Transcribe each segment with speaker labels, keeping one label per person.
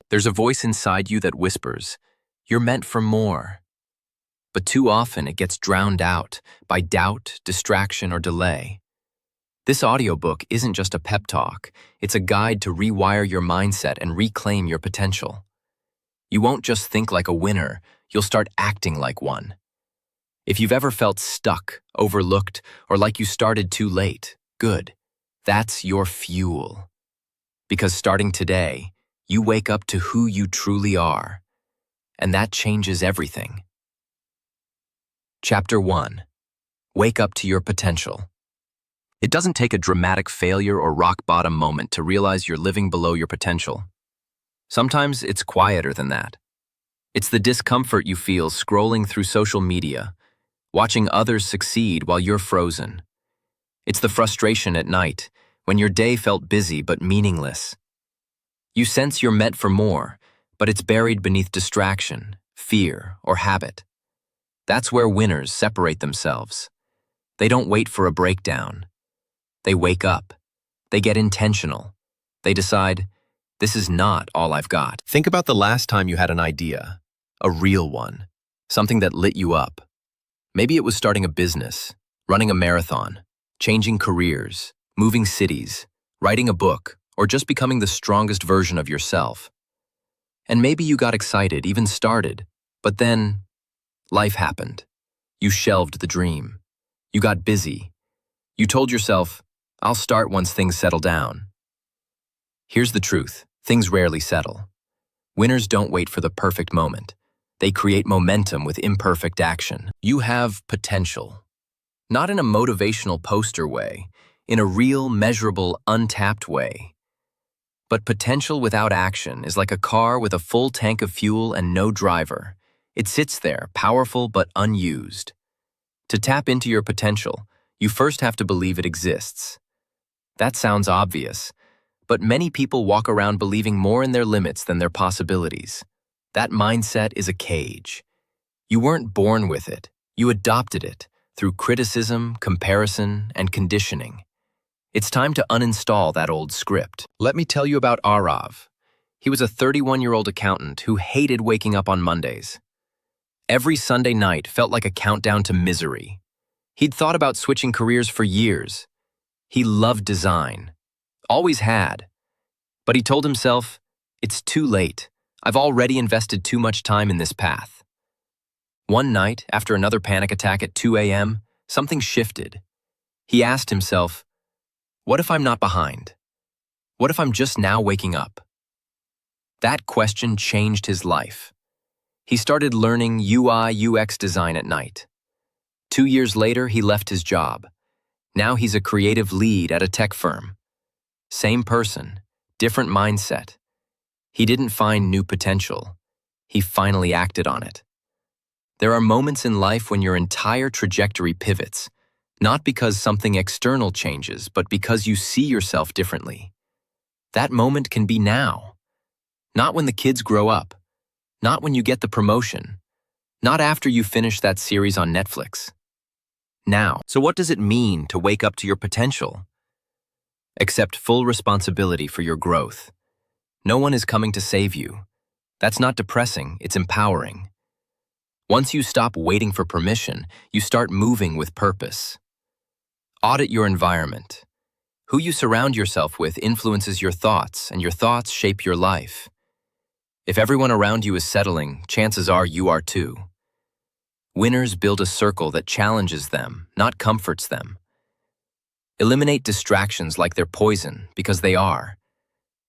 Speaker 1: There's a voice inside you that whispers, "You're meant for more." But too often it gets drowned out by doubt, distraction, or delay. This audiobook isn't just a pep talk, it's a guide to rewire your mindset and reclaim your potential. You won't just think like a winner, you'll start acting like one. If you've ever felt stuck, overlooked, or like you started too late, good. That's your fuel. Because starting today, you wake up to who you truly are, and that changes everything. Chapter 1. Wake up to your potential. It doesn't take a dramatic failure or rock-bottom moment to realize you're living below your potential. Sometimes it's quieter than that. It's the discomfort you feel scrolling through social media, watching others succeed while you're frozen. It's the frustration at night, when your day felt busy but meaningless. You sense you're meant for more, but it's buried beneath distraction, fear, or habit. That's where winners separate themselves. They don't wait for a breakdown. They wake up. They get intentional. They decide, this is not all I've got. Think about the last time you had an idea, a real one, something that lit you up. Maybe it was starting a business, running a marathon, changing careers, moving cities, writing a book, or just becoming the strongest version of yourself. And maybe you got excited, even started, but then life happened. You shelved the dream. You got busy. You told yourself, I'll start once things settle down. Here's the truth, things rarely settle. Winners don't wait for the perfect moment. They create momentum with imperfect action. You have potential. Not in a motivational poster way, in a real, measurable, untapped way. But potential without action is like a car with a full tank of fuel and no driver. It sits there, powerful but unused. To tap into your potential, you first have to believe it exists. That sounds obvious, but many people walk around believing more in their limits than their possibilities. That mindset is a cage. You weren't born with it, you adopted it through criticism, comparison, and conditioning. It's time to uninstall that old script. Let me tell you about Arav. He was a 31-year-old accountant who hated waking up on Mondays. Every Sunday night felt like a countdown to misery. He'd thought about switching careers for years. He loved design, always had. But he told himself, it's too late. I've already invested too much time in this path. One night, after another panic attack at 2 a.m., something shifted. He asked himself, what if I'm not behind? What if I'm just now waking up? That question changed his life. He started learning UI/UX design at night. 2 years later, he left his job. Now he's a creative lead at a tech firm. Same person, different mindset. He didn't find new potential. He finally acted on it. There are moments in life when your entire trajectory pivots, not because something external changes, but because you see yourself differently. That moment can be now. Not when the kids grow up. Not when you get the promotion. Not after you finish that series on Netflix. Now. So what does it mean to wake up to your potential? Accept full responsibility for your growth. No one is coming to save you. That's not depressing, it's empowering. Once you stop waiting for permission, you start moving with purpose. Audit your environment. Who you surround yourself with influences your thoughts, and your thoughts shape your life. If everyone around you is settling, chances are you are too. Winners build a circle that challenges them, not comforts them. Eliminate distractions like they're poison, because they are.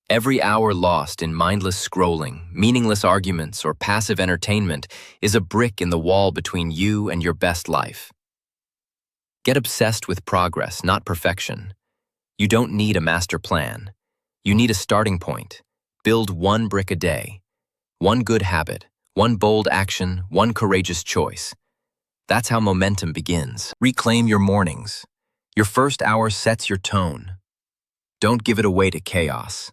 Speaker 1: Every hour lost in mindless scrolling, meaningless arguments, or passive entertainment is a brick in the wall between you and your best life. Get obsessed with progress, not perfection. You don't need a master plan. You need a starting point. Build one brick a day. One good habit, one bold action, one courageous choice. That's how momentum begins. Reclaim your mornings. Your first hour sets your tone. Don't give it away to chaos.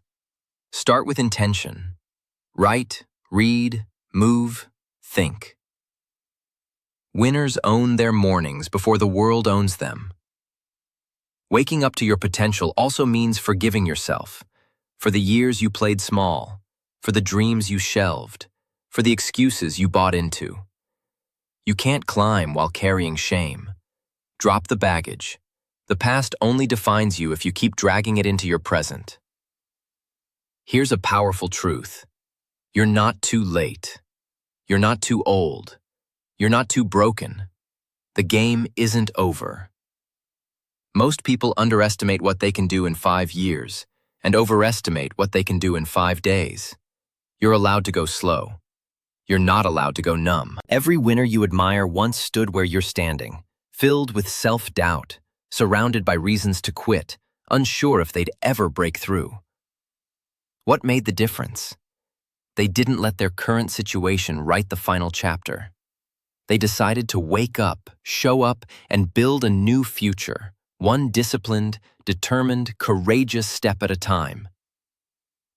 Speaker 1: Start with intention. Write, read, move, think. Winners own their mornings before the world owns them. Waking up to your potential also means forgiving yourself for the years you played small, for the dreams you shelved, for the excuses you bought into. You can't climb while carrying shame. Drop the baggage. The past only defines you if you keep dragging it into your present. Here's a powerful truth. You're not too late. You're not too old. You're not too broken. The game isn't over. Most people underestimate what they can do in 5 years and overestimate what they can do in 5 days. You're allowed to go slow. You're not allowed to go numb. Every winner you admire once stood where you're standing, filled with self-doubt, surrounded by reasons to quit, unsure if they'd ever break through. What made the difference? They didn't let their current situation write the final chapter. They decided to wake up, show up, and build a new future, one disciplined, determined, courageous step at a time.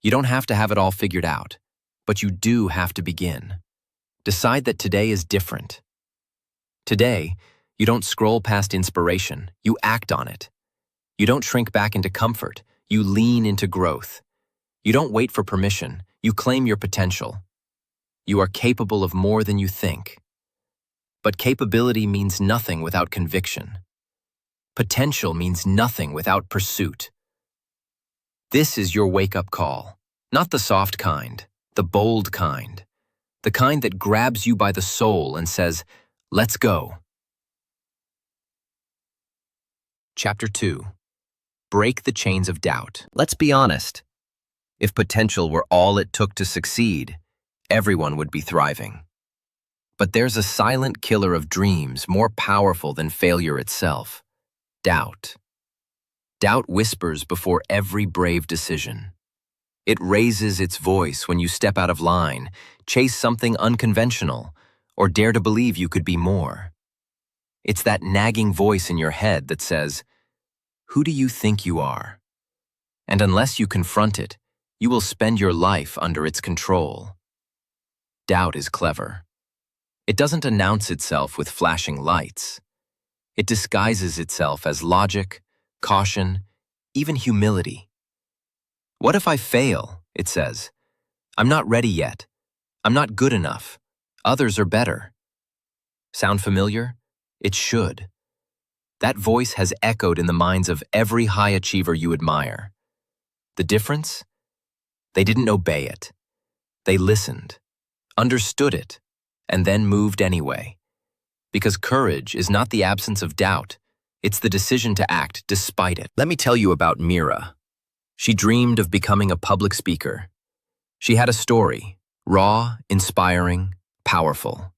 Speaker 1: You don't have to have it all figured out, but you do have to begin. Decide that today is different. Today, you don't scroll past inspiration, you act on it. You don't shrink back into comfort, you lean into growth. You don't wait for permission, you claim your potential. You are capable of more than you think. But capability means nothing without conviction. Potential means nothing without pursuit. This is your wake-up call. Not the soft kind, the bold kind. The kind that grabs you by the soul and says, "Let's go." Chapter 2. Break the chains of doubt. Let's be honest. If potential were all it took to succeed, everyone would be thriving. But there's a silent killer of dreams more powerful than failure itself. Doubt. Doubt whispers before every brave decision. It raises its voice when you step out of line, chase something unconventional, or dare to believe you could be more. It's that nagging voice in your head that says, "Who do you think you are?" And unless you confront it, you will spend your life under its control. Doubt is clever. It doesn't announce itself with flashing lights. It disguises itself as logic, caution, even humility. "What if I fail?" it says. "I'm not ready yet. I'm not good enough. Others are better." Sound familiar? It should. That voice has echoed in the minds of every high achiever you admire. The difference? They didn't obey it. They listened, understood it, and then moved anyway. Because courage is not the absence of doubt, it's the decision to act despite it. Let me tell you about Mira. She dreamed of becoming a public speaker. She had a story, raw, inspiring, powerful.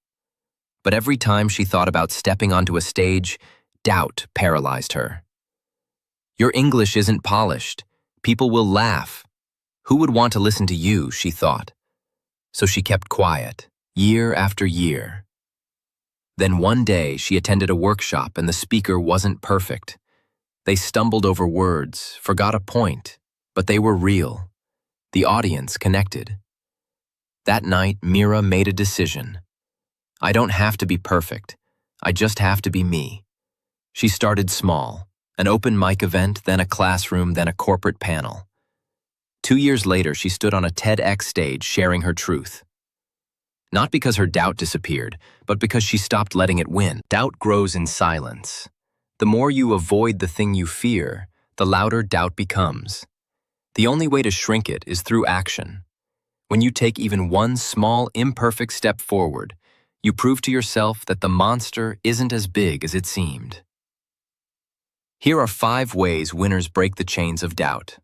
Speaker 1: But every time she thought about stepping onto a stage, doubt paralyzed her. "Your English isn't polished. People will laugh. Who would want to listen to you?" she thought. So she kept quiet, year after year. Then one day she attended a workshop and the speaker wasn't perfect. They stumbled over words, forgot a point, but they were real. The audience connected. That night, Mira made a decision. "I don't have to be perfect. I just have to be me." She started small, an open mic event, then a classroom, then a corporate panel. 2 years later, she stood on a TEDx stage sharing her truth. Not because her doubt disappeared, but because she stopped letting it win. Doubt grows in silence. The more you avoid the thing you fear, the louder doubt becomes. The only way to shrink it is through action. When you take even one small, imperfect step forward, you prove to yourself that the monster isn't as big as it seemed. Here are 5 ways winners break the chains of doubt.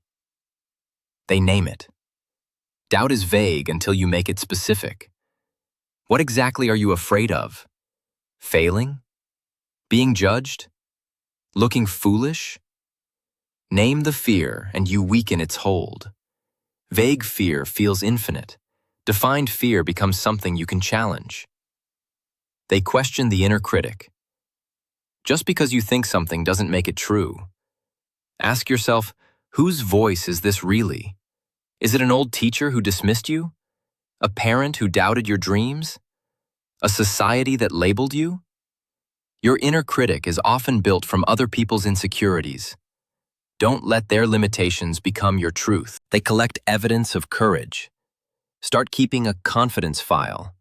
Speaker 1: They name it. Doubt is vague until you make it specific. What exactly are you afraid of? Failing? Being judged? Looking foolish? Name the fear and you weaken its hold. Vague fear feels infinite. Defined fear becomes something you can challenge. They question the inner critic. Just because you think something doesn't make it true. Ask yourself, whose voice is this really? Is it an old teacher who dismissed you? A parent who doubted your dreams? A society that labeled you? Your inner critic is often built from other people's insecurities. Don't let their limitations become your truth. They collect evidence of courage. Start keeping a confidence file.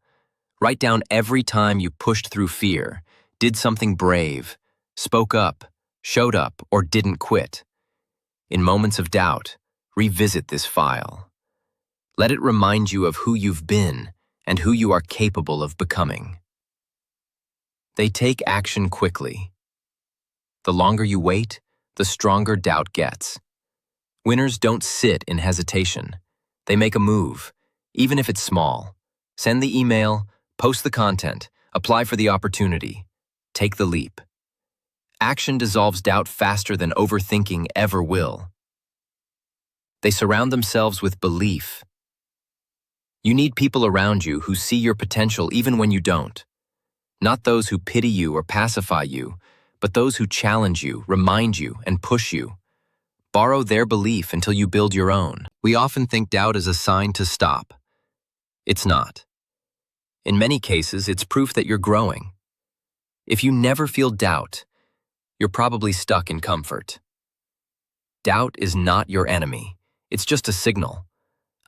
Speaker 1: Write down every time you pushed through fear, did something brave, spoke up, showed up, or didn't quit. In moments of doubt, revisit this file. Let it remind you of who you've been and who you are capable of becoming. They take action quickly. The longer you wait, the stronger doubt gets. Winners don't sit in hesitation. They make a move, even if it's small. Send the email, post the content, apply for the opportunity. Take the leap. Action dissolves doubt faster than overthinking ever will. They surround themselves with belief. You need people around you who see your potential even when you don't. Not those who pity you or pacify you, but those who challenge you, remind you, and push you. Borrow their belief until you build your own. We often think doubt is a sign to stop. It's not. In many cases, it's proof that you're growing. If you never feel doubt, you're probably stuck in comfort. Doubt is not your enemy. It's just a signal.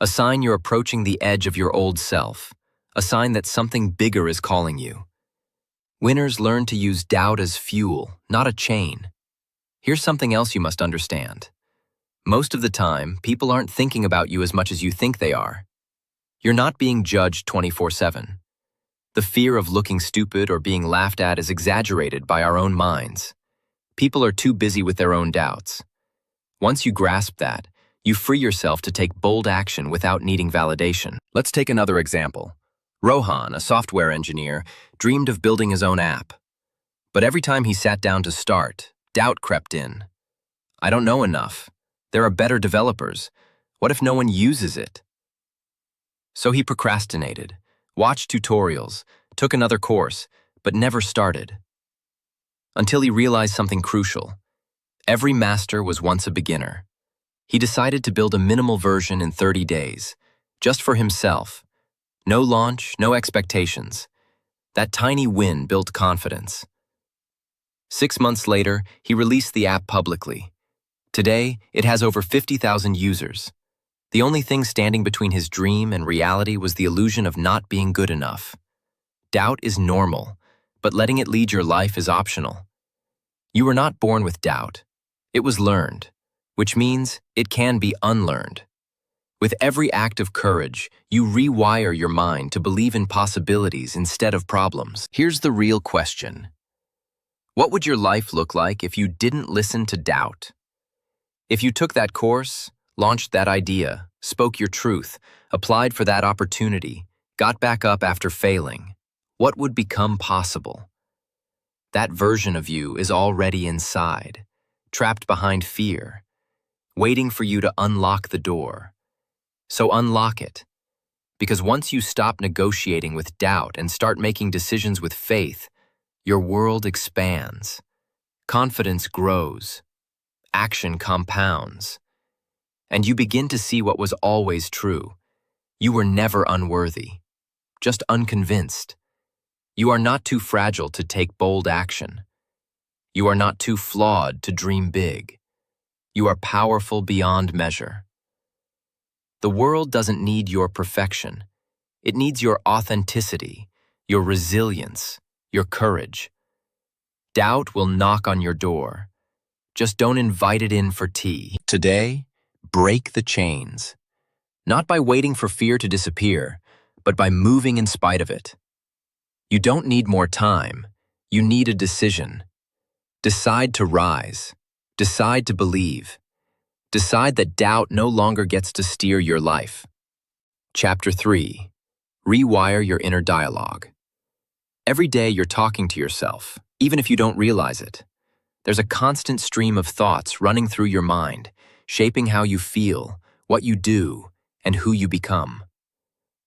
Speaker 1: A sign you're approaching the edge of your old self. A sign that something bigger is calling you. Winners learn to use doubt as fuel, not a chain. Here's something else you must understand. Most of the time, people aren't thinking about you as much as you think they are. You're not being judged 24/7. The fear of looking stupid or being laughed at is exaggerated by our own minds. People are too busy with their own doubts. Once you grasp that, you free yourself to take bold action without needing validation. Let's take another example. Rohan, a software engineer, dreamed of building his own app. But every time he sat down to start, doubt crept in. I don't know enough. There are better developers. What if no one uses it? So he procrastinated, watched tutorials, took another course, but never started. Until he realized something crucial. Every master was once a beginner. He decided to build a minimal version in 30 days, just for himself. No launch, no expectations. That tiny win built confidence. 6 months later, he released the app publicly. Today, it has over 50,000 users. The only thing standing between his dream and reality was the illusion of not being good enough. Doubt is normal, but letting it lead your life is optional. You were not born with doubt. It was learned, which means it can be unlearned. With every act of courage, you rewire your mind to believe in possibilities instead of problems. Here's the real question. What would your life look like if you didn't listen to doubt? If you took that course, launched that idea, spoke your truth, applied for that opportunity, got back up after failing, what would become possible? That version of you is already inside, trapped behind fear, waiting for you to unlock the door. So unlock it, because once you stop negotiating with doubt and start making decisions with faith, your world expands, confidence grows, action compounds, and you begin to see what was always true. You were never unworthy, just unconvinced. You are not too fragile to take bold action. You are not too flawed to dream big. You are powerful beyond measure. The world doesn't need your perfection. It needs your authenticity, your resilience, your courage. Doubt will knock on your door. Just don't invite it in for tea. Today, break the chains. Not by waiting for fear to disappear, but by moving in spite of it. You don't need more time. You need a decision. Decide to rise. Decide to believe. Decide that doubt no longer gets to steer your life. Chapter 3. Rewire your inner dialogue. Every day you're talking to yourself, even if you don't realize it. There's a constant stream of thoughts running through your mind, shaping how you feel, what you do, and who you become.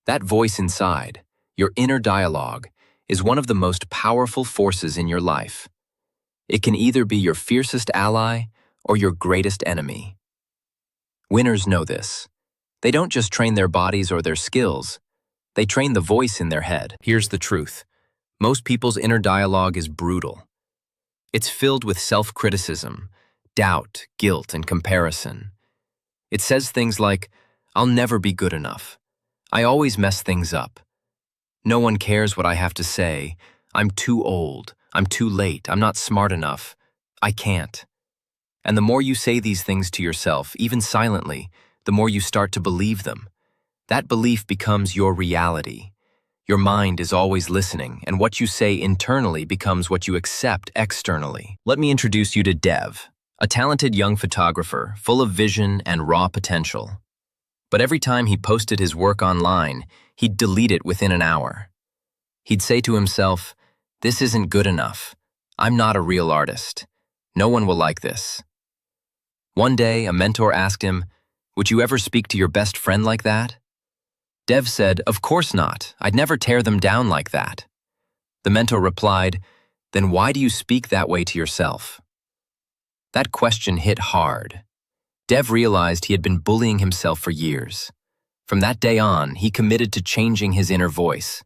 Speaker 1: That voice inside, your inner dialogue, is one of the most powerful forces in your life. It can either be your fiercest ally or your greatest enemy. Winners know this. They don't just train their bodies or their skills, they train the voice in their head. Here's the truth. Most people's inner dialogue is brutal. It's filled with self-criticism, doubt, guilt, and comparison. It says things like, I'll never be good enough. I always mess things up. No one cares what I have to say. I'm too old. I'm too late. I'm not smart enough. I can't. And the more you say these things to yourself, even silently, the more you start to believe them. That belief becomes your reality. Your mind is always listening, and what you say internally becomes what you accept externally. Let me introduce you to Dev, a talented young photographer full of vision and raw potential. But every time he posted his work online, he'd delete it within an hour. He'd say to himself, "This isn't good enough. I'm not a real artist. No one will like this." One day, a mentor asked him, "Would you ever speak to your best friend like that?" Dev said, "Of course not. I'd never tear them down like that." The mentor replied, "Then why do you speak that way to yourself?" That question hit hard. Dev realized he had been bullying himself for years. From that day on, he committed to changing his inner voice.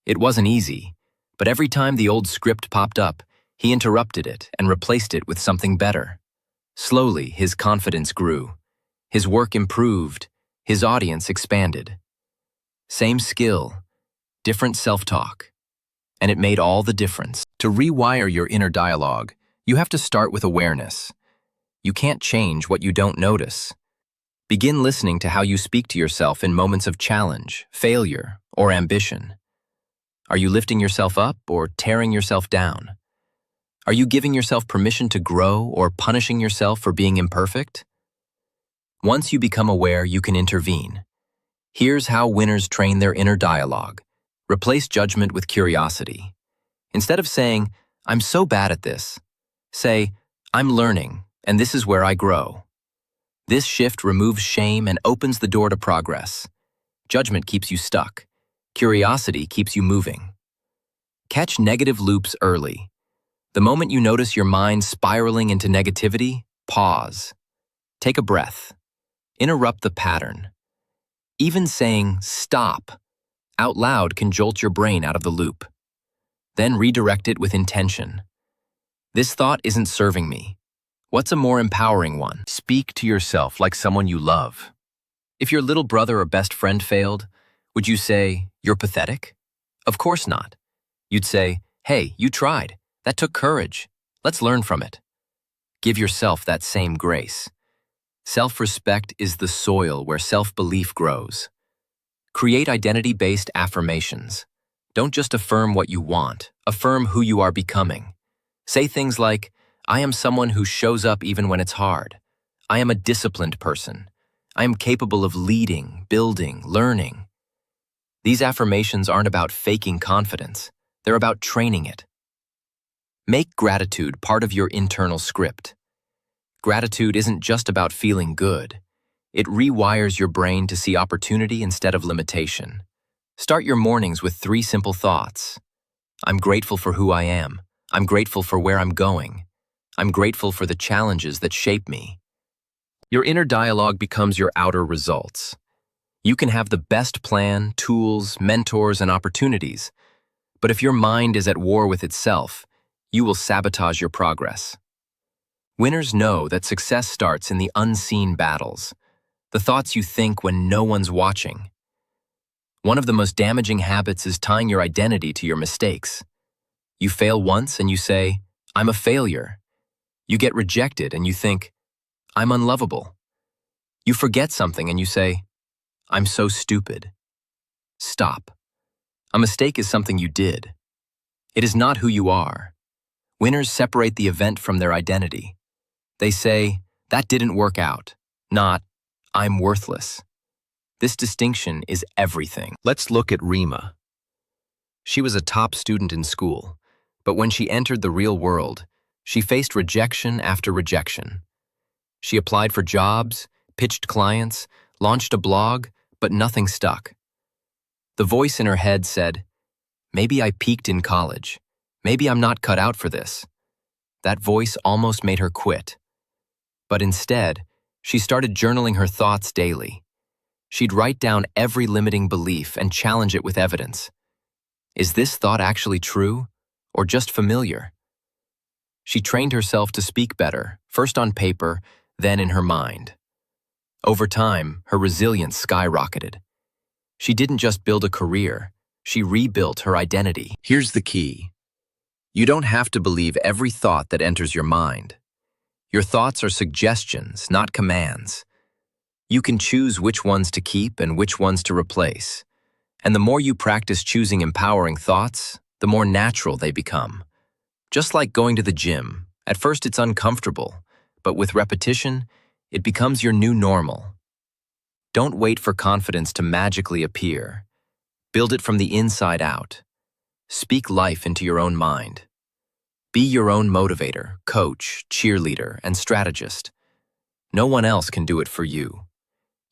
Speaker 1: It wasn't easy, but every time the old script popped up, he interrupted it and replaced it with something better. Slowly, his confidence grew. His work improved. His audience expanded. Same skill, different self-talk. And it made all the difference. To rewire your inner dialogue, you have to start with awareness. You can't change what you don't notice. Begin listening to how you speak to yourself in moments of challenge, failure, or ambition. Are you lifting yourself up or tearing yourself down? Are you giving yourself permission to grow or punishing yourself for being imperfect? Once you become aware, you can intervene. Here's how winners train their inner dialogue. Replace judgment with curiosity. Instead of saying, "I'm so bad at this," say, "I'm learning, and this is where I grow." This shift removes shame and opens the door to progress. Judgment keeps you stuck. Curiosity keeps you moving. Catch negative loops early. The moment you notice your mind spiraling into negativity, pause. Take a breath. Interrupt the pattern. Even saying "stop" out loud can jolt your brain out of the loop. Then redirect it with intention. This thought isn't serving me. What's a more empowering one? Speak to yourself like someone you love. If your little brother or best friend failed, would you say, "You're pathetic"? Of course not. You'd say, "Hey, you tried. That took courage. Let's learn from it." Give yourself that same grace. Self-respect is the soil where self-belief grows. Create identity-based affirmations. Don't just affirm what you want, affirm who you are becoming. Say things like, "I am someone who shows up even when it's hard. I am a disciplined person. I am capable of leading, building, learning." These affirmations aren't about faking confidence. They're about training it. Make gratitude part of your internal script. Gratitude isn't just about feeling good. It rewires your brain to see opportunity instead of limitation. Start your mornings with 3 simple thoughts. I'm grateful for who I am. I'm grateful for where I'm going. I'm grateful for the challenges that shape me. Your inner dialogue becomes your outer results. You can have the best plan, tools, mentors, and opportunities, but if your mind is at war with itself, you will sabotage your progress. Winners know that success starts in the unseen battles, the thoughts you think when no one's watching. One of the most damaging habits is tying your identity to your mistakes. You fail once and you say, "I'm a failure." You get rejected and you think, "I'm unlovable." You forget something and you say, "I'm so stupid." Stop. A mistake is something you did. It is not who you are. Winners separate the event from their identity. They say, "That didn't work out," not, "I'm worthless." This distinction is everything. Let's look at Rima. She was a top student in school, but when she entered the real world, she faced rejection after rejection. She applied for jobs, pitched clients, launched a blog, but nothing stuck. The voice in her head said, "Maybe I peaked in college. Maybe I'm not cut out for this." That voice almost made her quit. But instead, she started journaling her thoughts daily. She'd write down every limiting belief and challenge it with evidence. Is this thought actually true, or just familiar? She trained herself to speak better, first on paper, then in her mind. Over time, her resilience skyrocketed. She didn't just build a career, she rebuilt her identity. Here's the key. You don't have to believe every thought that enters your mind. Your thoughts are suggestions, not commands. You can choose which ones to keep and which ones to replace. And the more you practice choosing empowering thoughts, the more natural they become. Just like going to the gym, at first it's uncomfortable, but with repetition, it becomes your new normal. Don't wait for confidence to magically appear. Build it from the inside out. Speak life into your own mind. Be your own motivator, coach, cheerleader, and strategist. No one else can do it for you.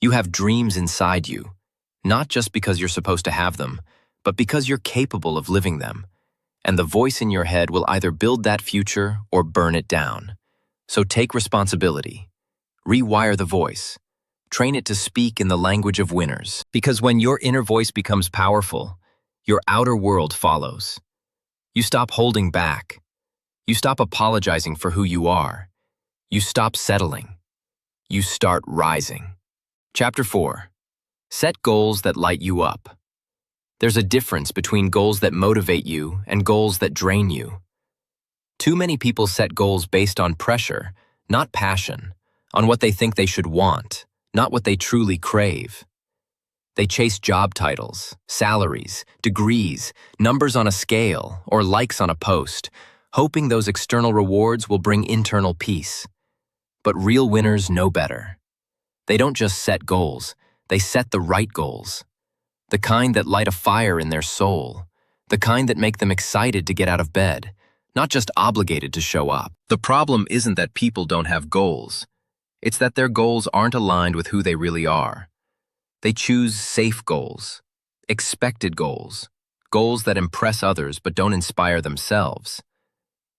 Speaker 1: You have dreams inside you, not just because you're supposed to have them, but because you're capable of living them. And the voice in your head will either build that future or burn it down. So take responsibility. Rewire the voice. Train it to speak in the language of winners. Because when your inner voice becomes powerful, your outer world follows. You stop holding back. You stop apologizing for who you are. You stop settling. You start rising. Chapter 4. Set goals that light you up. There's a difference between goals that motivate you and goals that drain you. Too many people set goals based on pressure, not passion, on what they think they should want, not what they truly crave. They chase job titles, salaries, degrees, numbers on a scale, or likes on a post, hoping those external rewards will bring internal peace. But real winners know better. They don't just set goals, they set the right goals. The kind that light a fire in their soul. The kind that make them excited to get out of bed, not just obligated to show up. The problem isn't that people don't have goals. It's that their goals aren't aligned with who they really are. They choose safe goals, expected goals, goals that impress others but don't inspire themselves.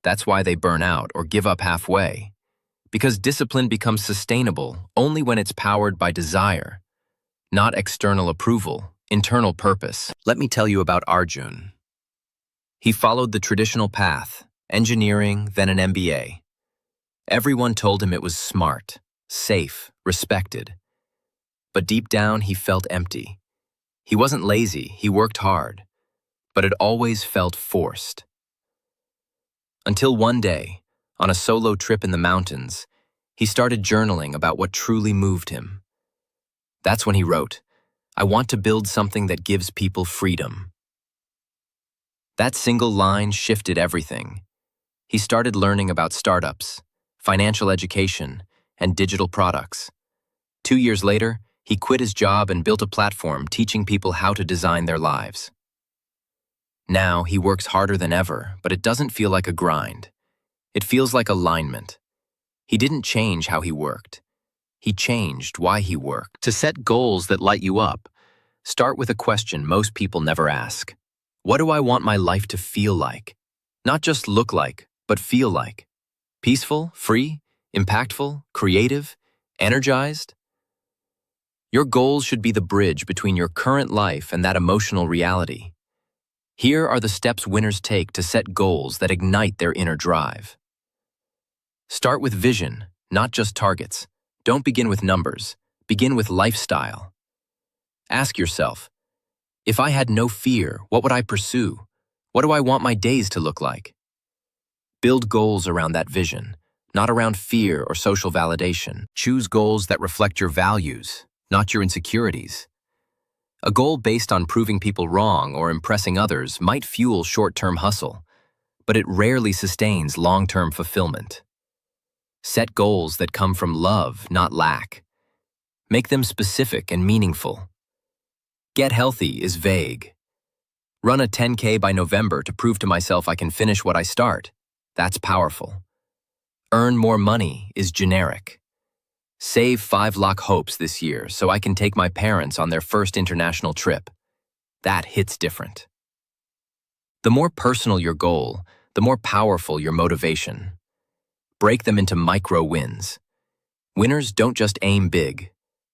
Speaker 1: That's why they burn out or give up halfway. Because discipline becomes sustainable only when it's powered by desire, not external approval, internal purpose. Let me tell you about Arjun. He followed the traditional path, engineering, then an MBA. Everyone told him it was smart, safe, respected. But deep down, he felt empty. He wasn't lazy, he worked hard, but it always felt forced. Until one day, on a solo trip in the mountains, he started journaling about what truly moved him. That's when he wrote, "I want to build something that gives people freedom." That single line shifted everything. He started learning about startups, financial education, and digital products. 2 years later, he quit his job and built a platform teaching people how to design their lives. Now, he works harder than ever, but it doesn't feel like a grind. It feels like alignment. He didn't change how he worked. He changed why he worked. To set goals that light you up, start with a question most people never ask. What do I want my life to feel like? Not just look like, but feel like. Peaceful, free, impactful, creative, energized? Your goals should be the bridge between your current life and that emotional reality. Here are the steps winners take to set goals that ignite their inner drive. Start with vision, not just targets. Don't begin with numbers. Begin with lifestyle. Ask yourself, if I had no fear, what would I pursue? What do I want my days to look like? Build goals around that vision, not around fear or social validation. Choose goals that reflect your values, not your insecurities. A goal based on proving people wrong or impressing others might fuel short-term hustle, but it rarely sustains long-term fulfillment. Set goals that come from love, not lack. Make them specific and meaningful. Get healthy is vague. Run a 10K by November to prove to myself I can finish what I start. That's powerful. Earn more money is generic. Save 5 lakh hopes this year so I can take my parents on their first international trip. That hits different. The more personal your goal, the more powerful your motivation. Break them into micro wins. Winners don't just aim big,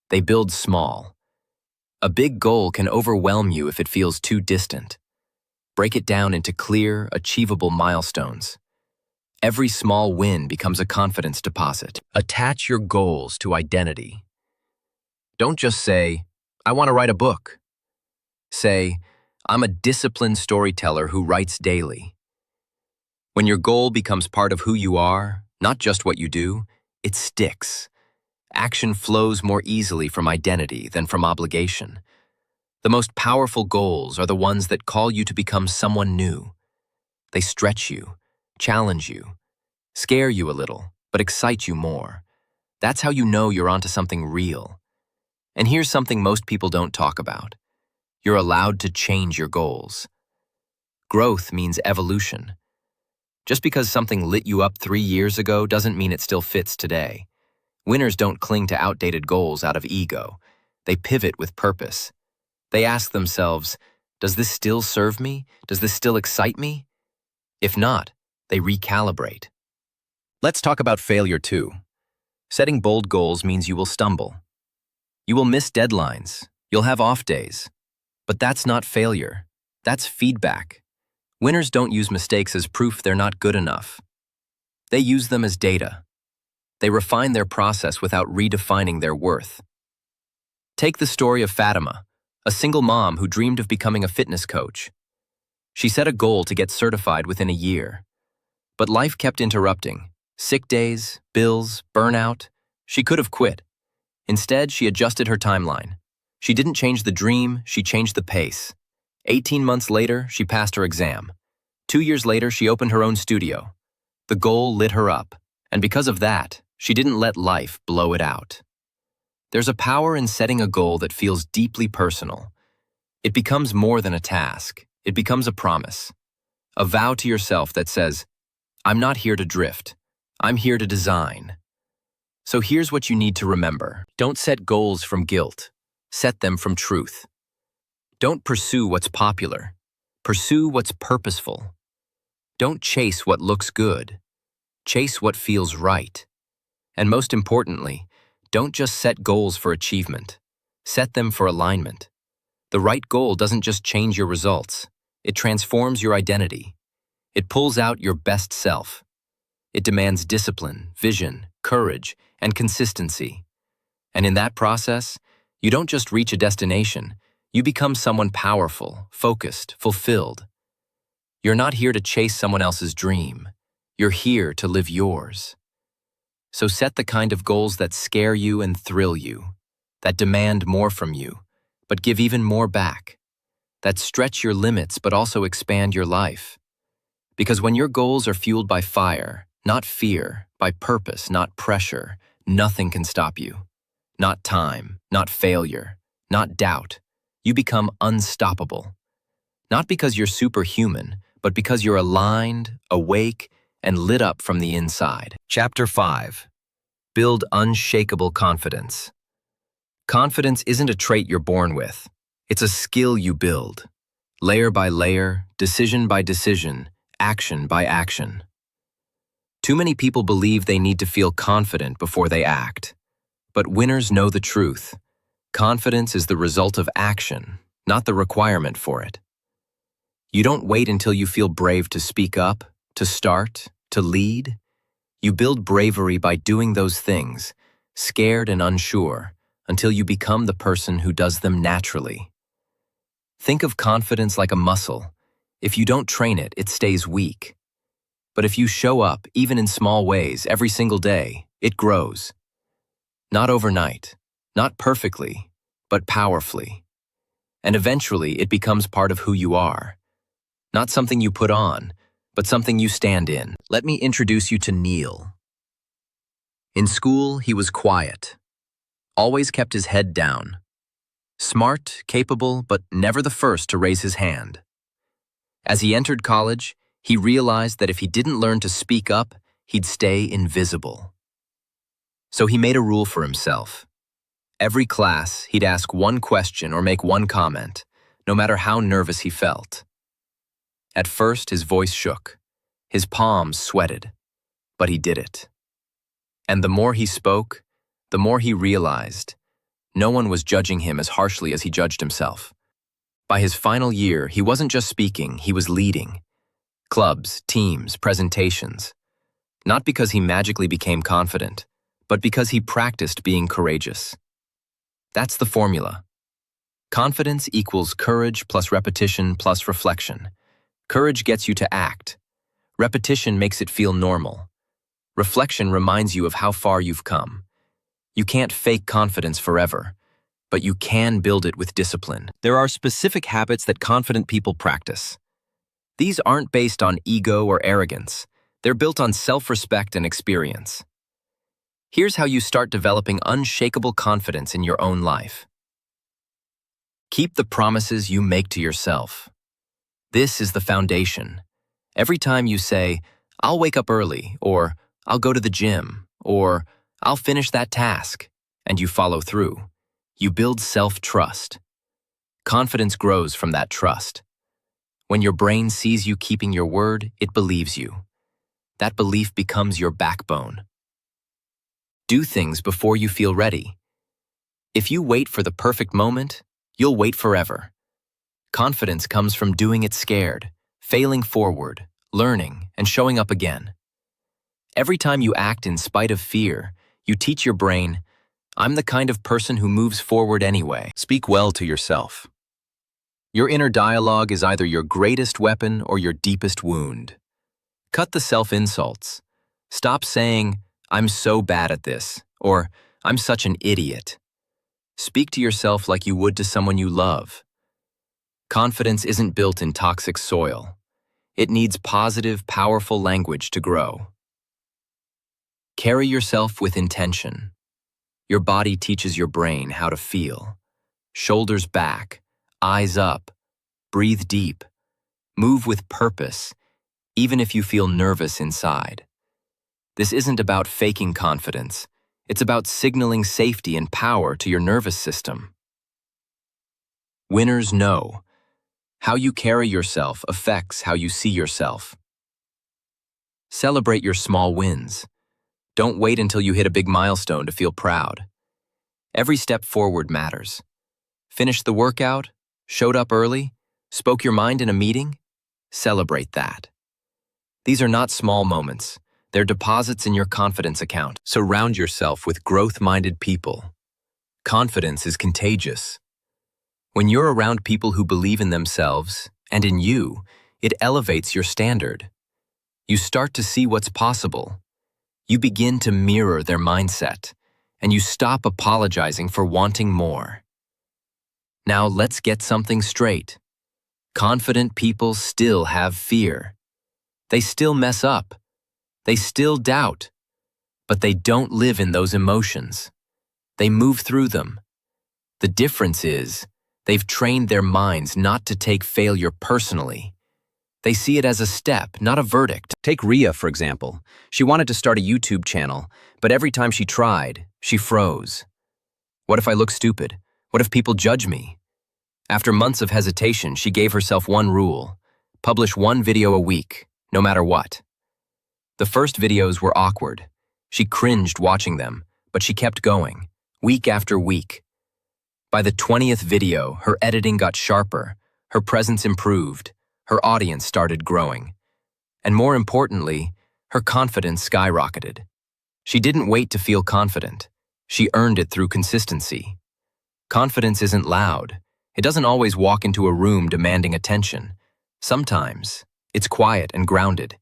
Speaker 1: they build small. A big goal can overwhelm you if it feels too distant. Break it down into clear, achievable milestones. Every small win becomes a confidence deposit. Attach your goals to identity. Don't just say, I want to write a book. Say, I'm a disciplined storyteller who writes daily. When your goal becomes part of who you are, not just what you do, it sticks. Action flows more easily from identity than from obligation. The most powerful goals are the ones that call you to become someone new. They stretch you, challenge you, scare you a little, but excite you more. That's how you know you're onto something real. And here's something most people don't talk about. You're allowed to change your goals. Growth means evolution. Just because something lit you up 3 years ago doesn't mean it still fits today. Winners don't cling to outdated goals out of ego. They pivot with purpose. They ask themselves, does this still serve me? Does this still excite me? If not, they recalibrate. Let's talk about failure too. Setting bold goals means you will stumble. You will miss deadlines. You'll have off days. But that's not failure. That's feedback. Winners don't use mistakes as proof they're not good enough. They use them as data. They refine their process without redefining their worth. Take the story of Fatima, a single mom who dreamed of becoming a fitness coach. She set a goal to get certified within a year. But life kept interrupting. Sick days, bills, burnout. She could have quit. Instead, she adjusted her timeline. She didn't change the dream, she changed the pace. 18 months later, she passed her exam. 2 years later, she opened her own studio. The goal lit her up, and because of that, she didn't let life blow it out. There's a power in setting a goal that feels deeply personal. It becomes more than a task. It becomes a promise. A vow to yourself that says, I'm not here to drift. I'm here to design. So here's what you need to remember. Don't set goals from guilt. Set them from truth. Don't pursue what's popular. Pursue what's purposeful. Don't chase what looks good. Chase what feels right. And most importantly, don't just set goals for achievement. Set them for alignment. The right goal doesn't just change your results. It transforms your identity. It pulls out your best self. It demands discipline, vision, courage, and consistency. And in that process, you don't just reach a destination, you become someone powerful, focused, fulfilled. You're not here to chase someone else's dream. You're here to live yours. So set the kind of goals that scare you and thrill you, that demand more from you, but give even more back, that stretch your limits but also expand your life. Because when your goals are fueled by fire, not fear, by purpose, not pressure, nothing can stop you. Not time, not failure, not doubt. You become unstoppable. Not because you're superhuman, but because you're aligned, awake, and lit up from the inside. Chapter 5. Build unshakable confidence. Confidence isn't a trait you're born with. It's a skill you build. Layer by layer, decision by decision, action by action. Too many people believe they need to feel confident before they act. But winners know the truth. Confidence is the result of action, not the requirement for it. You don't wait until you feel brave to speak up, to start, to lead. You build bravery by doing those things, scared and unsure, until you become the person who does them naturally. Think of confidence like a muscle. If you don't train it, it stays weak. But if you show up, even in small ways, every single day, it grows. Not overnight, not perfectly, but powerfully. And eventually, it becomes part of who you are. Not something you put on, but something you stand in. Let me introduce you to Neil. In school, he was quiet. Always kept his head down. Smart, capable, but never the first to raise his hand. As he entered college, he realized that if he didn't learn to speak up, he'd stay invisible. So he made a rule for himself. Every class, he'd ask one question or make one comment, no matter how nervous he felt. At first, his voice shook. His palms sweated. But he did it. And the more he spoke, the more he realized no one was judging him as harshly as he judged himself. By his final year, he wasn't just speaking, he was leading. Clubs, teams, presentations. Not because he magically became confident, but because he practiced being courageous. That's the formula. Confidence equals courage plus repetition plus reflection. Courage gets you to act. Repetition makes it feel normal. Reflection reminds you of how far you've come. You can't fake confidence forever, but you can build it with discipline. There are specific habits that confident people practice. These aren't based on ego or arrogance. They're built on self-respect and experience. Here's how you start developing unshakable confidence in your own life. Keep the promises you make to yourself. This is the foundation. Every time you say, "I'll wake up early," or "I'll go to the gym," or "I'll finish that task," and you follow through, you build self-trust. Confidence grows from that trust. When your brain sees you keeping your word, it believes you. That belief becomes your backbone. Do things before you feel ready. If you wait for the perfect moment, you'll wait forever. Confidence comes from doing it scared, failing forward, learning, and showing up again. Every time you act in spite of fear, you teach your brain, "I'm the kind of person who moves forward anyway." Speak well to yourself. Your inner dialogue is either your greatest weapon or your deepest wound. Cut the self-insults. Stop saying, "I'm so bad at this," or "I'm such an idiot." Speak to yourself like you would to someone you love. Confidence isn't built in toxic soil. It needs positive, powerful language to grow. Carry yourself with intention. Your body teaches your brain how to feel. Shoulders back, eyes up, breathe deep, move with purpose, even if you feel nervous inside. This isn't about faking confidence. It's about signaling safety and power to your nervous system. Winners know. How you carry yourself affects how you see yourself. Celebrate your small wins. Don't wait until you hit a big milestone to feel proud. Every step forward matters. Finished the workout, showed up early, spoke your mind in a meeting? Celebrate that. These are not small moments. They're deposits in your confidence account. Surround yourself with growth-minded people. Confidence is contagious. When you're around people who believe in themselves and in you, it elevates your standard. You start to see what's possible. You begin to mirror their mindset, and you stop apologizing for wanting more. Now let's get something straight. Confident people still have fear. They still mess up. They still doubt. But they don't live in those emotions. They move through them. The difference is, they've trained their minds not to take failure personally. They see it as a step, not a verdict. Take Ria, for example. She wanted to start a YouTube channel, but every time she tried, she froze. What if I look stupid? What if people judge me? After months of hesitation, she gave herself one rule: publish one video a week, no matter what. The first videos were awkward. She cringed watching them, but she kept going, week after week. By the 20th video, her editing got sharper, her presence improved, her audience started growing. And more importantly, her confidence skyrocketed. She didn't wait to feel confident. She earned it through consistency. Confidence isn't loud. It doesn't always walk into a room demanding attention. Sometimes, it's quiet and grounded.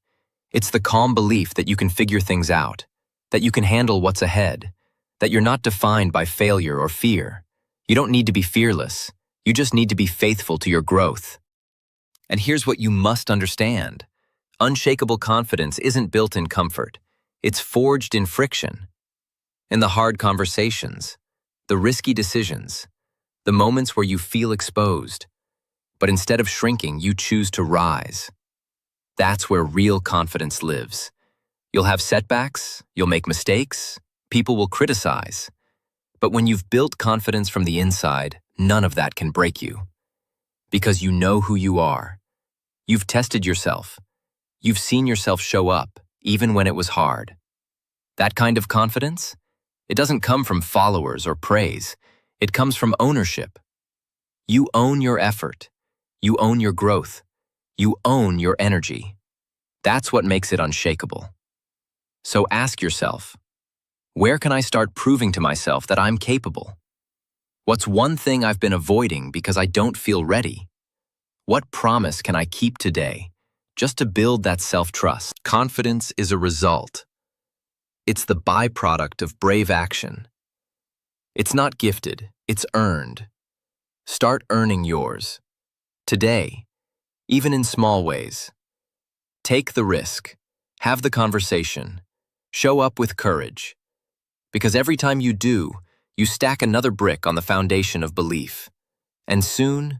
Speaker 1: It's the calm belief that you can figure things out, that you can handle what's ahead, that you're not defined by failure or fear. You don't need to be fearless. You just need to be faithful to your growth. And here's what you must understand. Unshakable confidence isn't built in comfort. It's forged in friction. In the hard conversations, the risky decisions, the moments where you feel exposed. But instead of shrinking, you choose to rise. That's where real confidence lives. You'll have setbacks, you'll make mistakes, people will criticize. But when you've built confidence from the inside, none of that can break you. Because you know who you are. You've tested yourself. You've seen yourself show up, even when it was hard. That kind of confidence? It doesn't come from followers or praise. It comes from ownership. You own your effort. You own your growth. You own your energy. That's what makes it unshakable. So ask yourself, where can I start proving to myself that I'm capable? What's one thing I've been avoiding because I don't feel ready? What promise can I keep today, just to build that self-trust? Confidence is a result. It's the byproduct of brave action. It's not gifted, it's earned. Start earning yours. Today, even in small ways. Take the risk. Have the conversation. Show up with courage. Because every time you do, you stack another brick on the foundation of belief. And soon,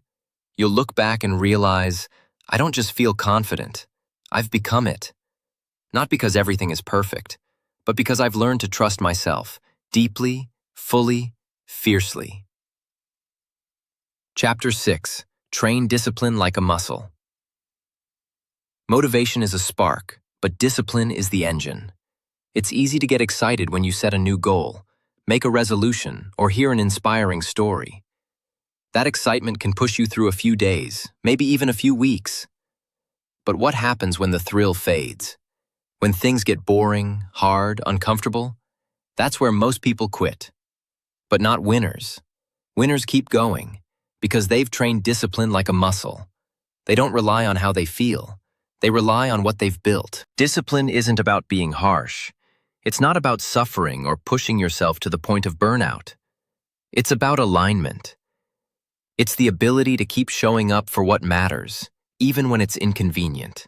Speaker 1: you'll look back and realize, I don't just feel confident, I've become it. Not because everything is perfect, but because I've learned to trust myself deeply, fully, fiercely. Chapter 6. Train discipline like a muscle. Motivation is a spark, but discipline is the engine. It's easy to get excited when you set a new goal, make a resolution, or hear an inspiring story. That excitement can push you through a few days, maybe even a few weeks. But what happens when the thrill fades? When things get boring, hard, uncomfortable? That's where most people quit. But not winners. Winners keep going, because they've trained discipline like a muscle. They don't rely on how they feel. They rely on what they've built. Discipline isn't about being harsh. It's not about suffering or pushing yourself to the point of burnout. It's about alignment. It's the ability to keep showing up for what matters, even when it's inconvenient.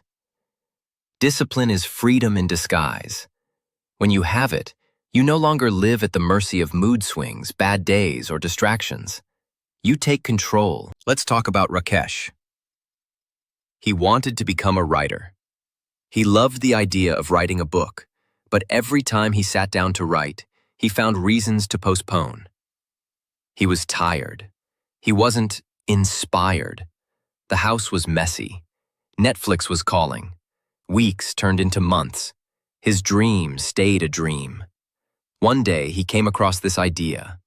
Speaker 1: Discipline is freedom in disguise. When you have it, you no longer live at the mercy of mood swings, bad days, or distractions. You take control. Let's talk about Rakesh. He wanted to become a writer. He loved the idea of writing a book, but every time he sat down to write, he found reasons to postpone. He was tired. He wasn't inspired. The house was messy. Netflix was calling. Weeks turned into months. His dream stayed a dream. One day, he came across this idea.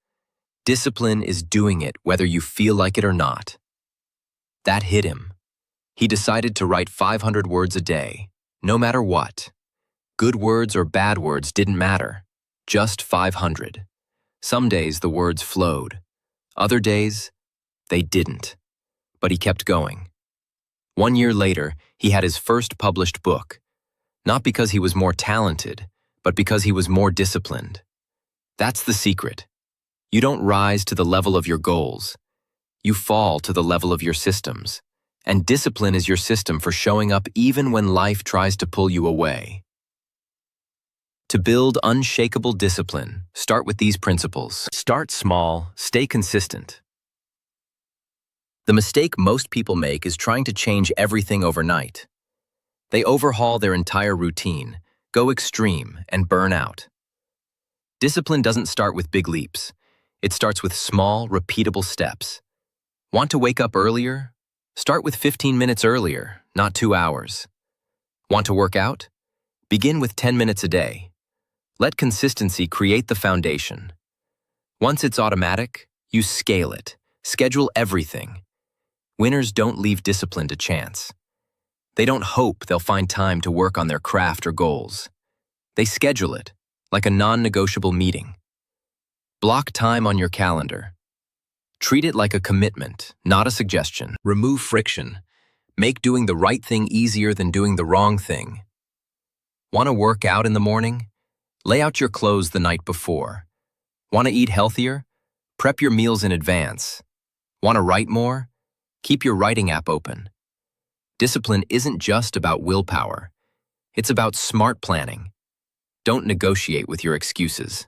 Speaker 1: Discipline is doing it whether you feel like it or not. That hit him. He decided to write 500 words a day, no matter what. Good words or bad words didn't matter, just 500. Some days the words flowed. Other days, they didn't. But he kept going. 1 year later, he had his first published book. Not because he was more talented, but because he was more disciplined. That's the secret. You don't rise to the level of your goals. You fall to the level of your systems. And discipline is your system for showing up even when life tries to pull you away. To build unshakable discipline, start with these principles. Start small, stay consistent. The mistake most people make is trying to change everything overnight. They overhaul their entire routine, go extreme, and burn out. Discipline doesn't start with big leaps. It starts with small, repeatable steps. Want to wake up earlier? Start with 15 minutes earlier, not 2 hours. Want to work out? Begin with 10 minutes a day. Let consistency create the foundation. Once it's automatic, you scale it. Schedule everything. Winners don't leave discipline to chance. They don't hope they'll find time to work on their craft or goals. They schedule it, like a non-negotiable meeting. Block time on your calendar. Treat it like a commitment, not a suggestion. Remove friction. Make doing the right thing easier than doing the wrong thing. Want to work out in the morning? Lay out your clothes the night before. Want to eat healthier? Prep your meals in advance. Want to write more? Keep your writing app open. Discipline isn't just about willpower. It's about smart planning. Don't negotiate with your excuses.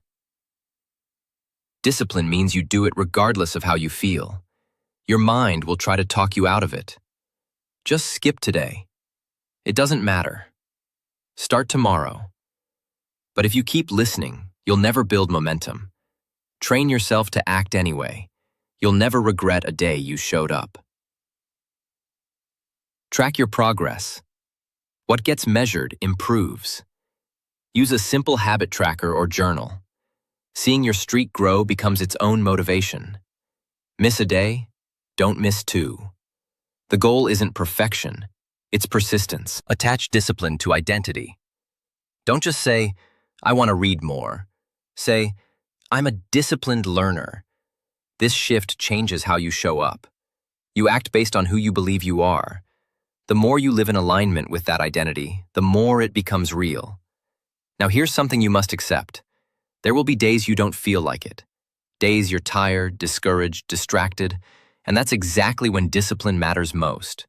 Speaker 1: Discipline means you do it regardless of how you feel. Your mind will try to talk you out of it. Just skip today. It doesn't matter. Start tomorrow. But if you keep listening, you'll never build momentum. Train yourself to act anyway. You'll never regret a day you showed up. Track your progress. What gets measured improves. Use a simple habit tracker or journal. Seeing your streak grow becomes its own motivation. Miss a day? Don't miss 2. The goal isn't perfection, it's persistence. Attach discipline to identity. Don't just say, I want to read more. Say, I'm a disciplined learner. This shift changes how you show up. You act based on who you believe you are. The more you live in alignment with that identity, the more it becomes real. Now here's something you must accept. There will be days you don't feel like it. Days you're tired, discouraged, distracted, and that's exactly when discipline matters most.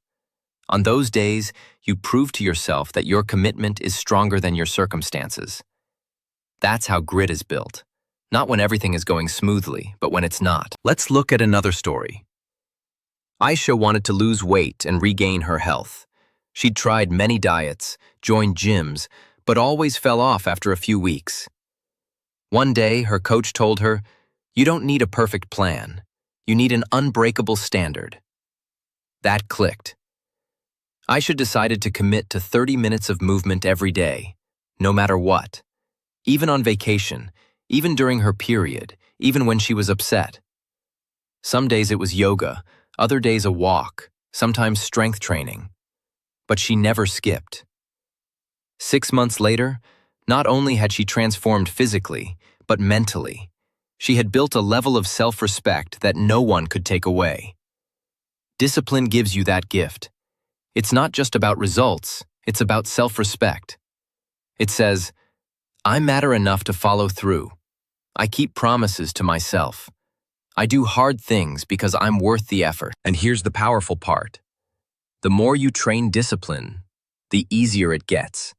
Speaker 1: On those days, you prove to yourself that your commitment is stronger than your circumstances. That's how grit is built. Not when everything is going smoothly, but when it's not. Let's look at another story. Aisha wanted to lose weight and regain her health. She'd tried many diets, joined gyms, but always fell off after a few weeks. One day, her coach told her, "You don't need a perfect plan. You need an unbreakable standard." That clicked. Aisha decided to commit to 30 minutes of movement every day, no matter what. Even on vacation, even during her period, even when she was upset. Some days it was yoga, other days a walk, sometimes strength training. But she never skipped. 6 months later, not only had she transformed physically, but mentally. She had built a level of self-respect that no one could take away. Discipline gives you that gift. It's not just about results, it's about self-respect. It says, I matter enough to follow through. I keep promises to myself. I do hard things because I'm worth the effort. And here's the powerful part. The more you train discipline, the easier it gets.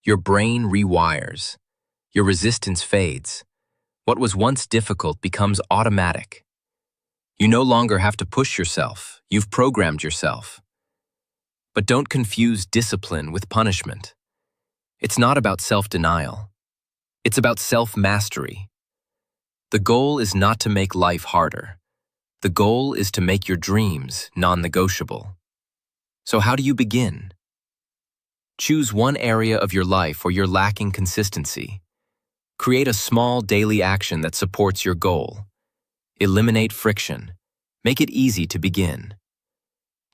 Speaker 1: Your brain rewires. Your resistance fades. What was once difficult becomes automatic. You no longer have to push yourself. You've programmed yourself. But don't confuse discipline with punishment. It's not about self-denial. It's about self-mastery. The goal is not to make life harder. The goal is to make your dreams non-negotiable. So how do you begin? Choose one area of your life where you're lacking consistency. Create a small daily action that supports your goal. Eliminate friction. Make it easy to begin.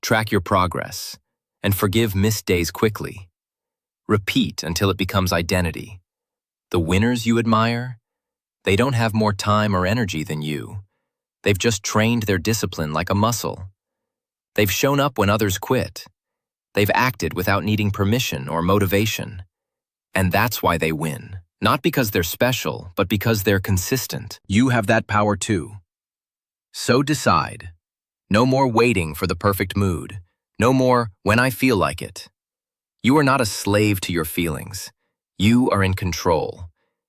Speaker 1: Track your progress, and forgive missed days quickly. Repeat until it becomes identity. The winners you admire, they don't have more time or energy than you. They've just trained their discipline like a muscle. They've shown up when others quit. They've acted without needing permission or motivation. And that's why they win. Not because they're special, but because they're consistent. You have that power too. So decide. No more waiting for the perfect mood. No more when I feel like it. You are not a slave to your feelings. You are in control.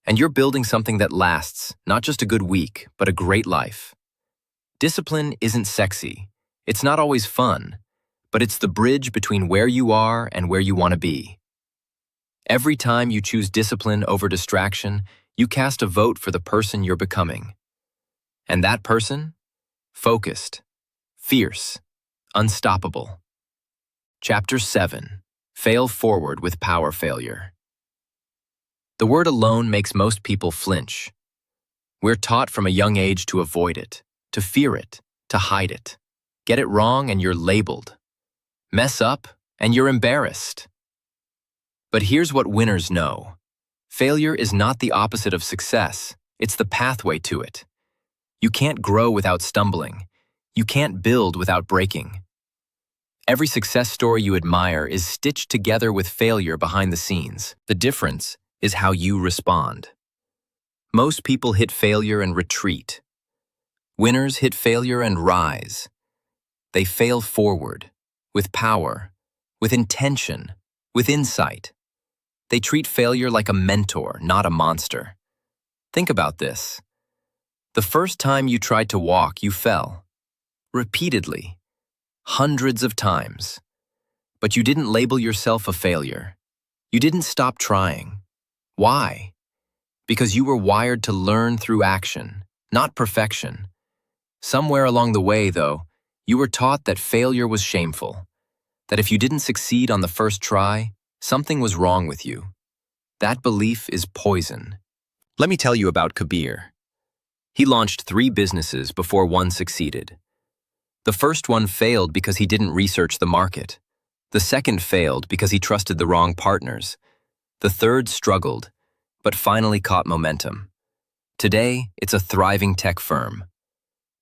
Speaker 1: And you're building something that lasts, not just a good week, but a great life. Discipline isn't sexy. It's not always fun. But it's the bridge between where you are and where you want to be. Every time you choose discipline over distraction, you cast a vote for the person you're becoming. And that person? Focused, fierce, unstoppable. Chapter 7. Fail forward with power failure. The word alone makes most people flinch. We're taught from a young age to avoid it, to fear it, to hide it. Get it wrong and you're labeled. Mess up and you're embarrassed. But here's what winners know. Failure is not the opposite of success. It's the pathway to it. You can't grow without stumbling. You can't build without breaking. Every success story you admire is stitched together with failure behind the scenes. The difference is how you respond. Most people hit failure and retreat. Winners hit failure and rise. They fail forward, with power, with intention, with insight. They treat failure like a mentor, not a monster. Think about this. The first time you tried to walk, you fell. Repeatedly. Hundreds of times. But you didn't label yourself a failure. You didn't stop trying. Why? Because you were wired to learn through action, not perfection. Somewhere along the way, though, you were taught that failure was shameful. That if you didn't succeed on the first try, something was wrong with you. That belief is poison. Let me tell you about Kabir. He launched 3 businesses before one succeeded. The first one failed because he didn't research the market. The second failed because he trusted the wrong partners. The third struggled, but finally caught momentum. Today, it's a thriving tech firm.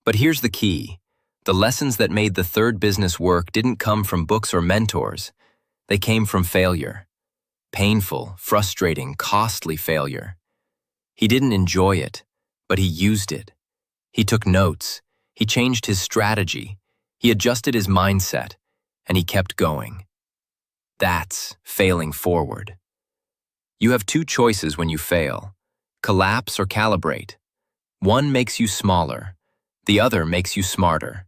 Speaker 1: But here's the key. The lessons that made the third business work didn't come from books or mentors. They came from failure. Painful, frustrating, costly failure. He didn't enjoy it, but he used it. He took notes. He changed his strategy. He adjusted his mindset, and he kept going. That's failing forward. You have two choices when you fail: collapse or calibrate. One makes you smaller, the other makes you smarter.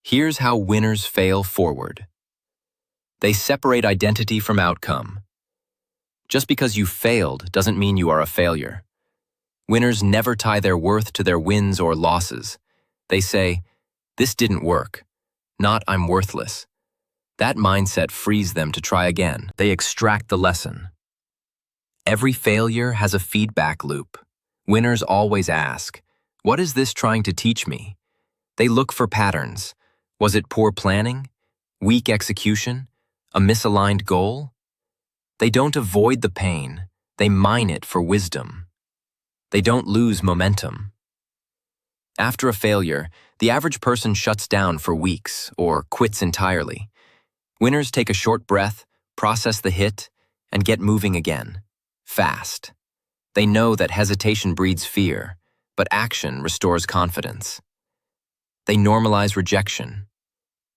Speaker 1: Here's how winners fail forward. They separate identity from outcome. Just because you failed doesn't mean you are a failure. Winners never tie their worth to their wins or losses. They say, "This didn't work," not "I'm worthless." That mindset frees them to try again. They extract the lesson. Every failure has a feedback loop. Winners always ask, "What is this trying to teach me?" They look for patterns. Was it poor planning? Weak execution? A misaligned goal? They don't avoid the pain. They mine it for wisdom. They don't lose momentum. After a failure, the average person shuts down for weeks or quits entirely. Winners take a short breath, process the hit, and get moving again. Fast. They know that hesitation breeds fear, but action restores confidence. They normalize rejection.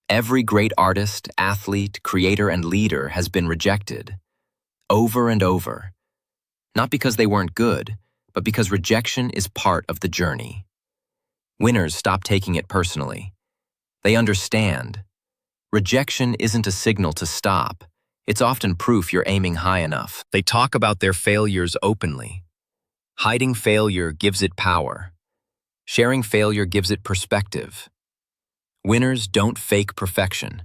Speaker 1: Every great artist, athlete, creator, and leader has been rejected. Over and over. Not because they weren't good, but because rejection is part of the journey. Winners stop taking it personally. They understand. Rejection isn't a signal to stop. It's often proof you're aiming high enough. They talk about their failures openly. Hiding failure gives it power. Sharing failure gives it perspective. Winners don't fake perfection.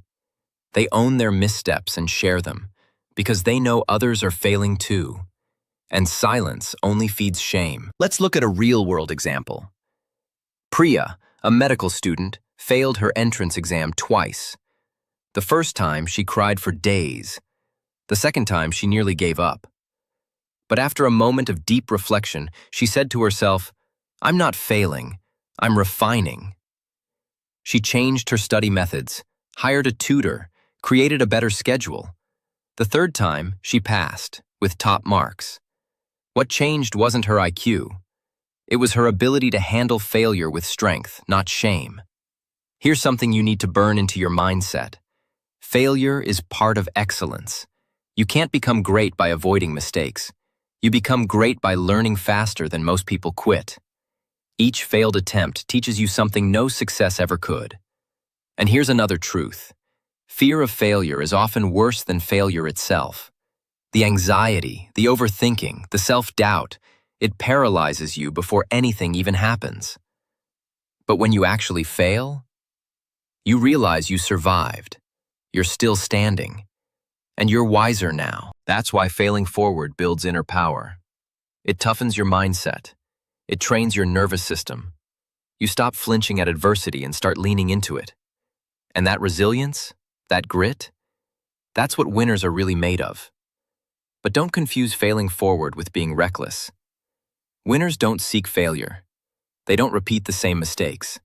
Speaker 1: They own their missteps and share them, because they know others are failing too. And silence only feeds shame. Let's look at a real-world example. Priya, a medical student, failed her entrance exam twice. The first time, she cried for days. The second time, she nearly gave up. But after a moment of deep reflection, she said to herself, "I'm not failing, I'm refining." She changed her study methods, hired a tutor, created a better schedule. The third time, she passed, with top marks. What changed wasn't her IQ. It was her ability to handle failure with strength, not shame. Here's something you need to burn into your mindset. Failure is part of excellence. You can't become great by avoiding mistakes. You become great by learning faster than most people quit. Each failed attempt teaches you something no success ever could. And here's another truth. Fear of failure is often worse than failure itself. The anxiety, the overthinking, the self-doubt, it paralyzes you before anything even happens. But when you actually fail, you realize you survived. You're still standing. And you're wiser now. That's why failing forward builds inner power. It toughens your mindset. It trains your nervous system. You stop flinching at adversity and start leaning into it. And that resilience, that grit, that's what winners are really made of. But don't confuse failing forward with being reckless. Winners don't seek failure. They don't repeat the same mistakes.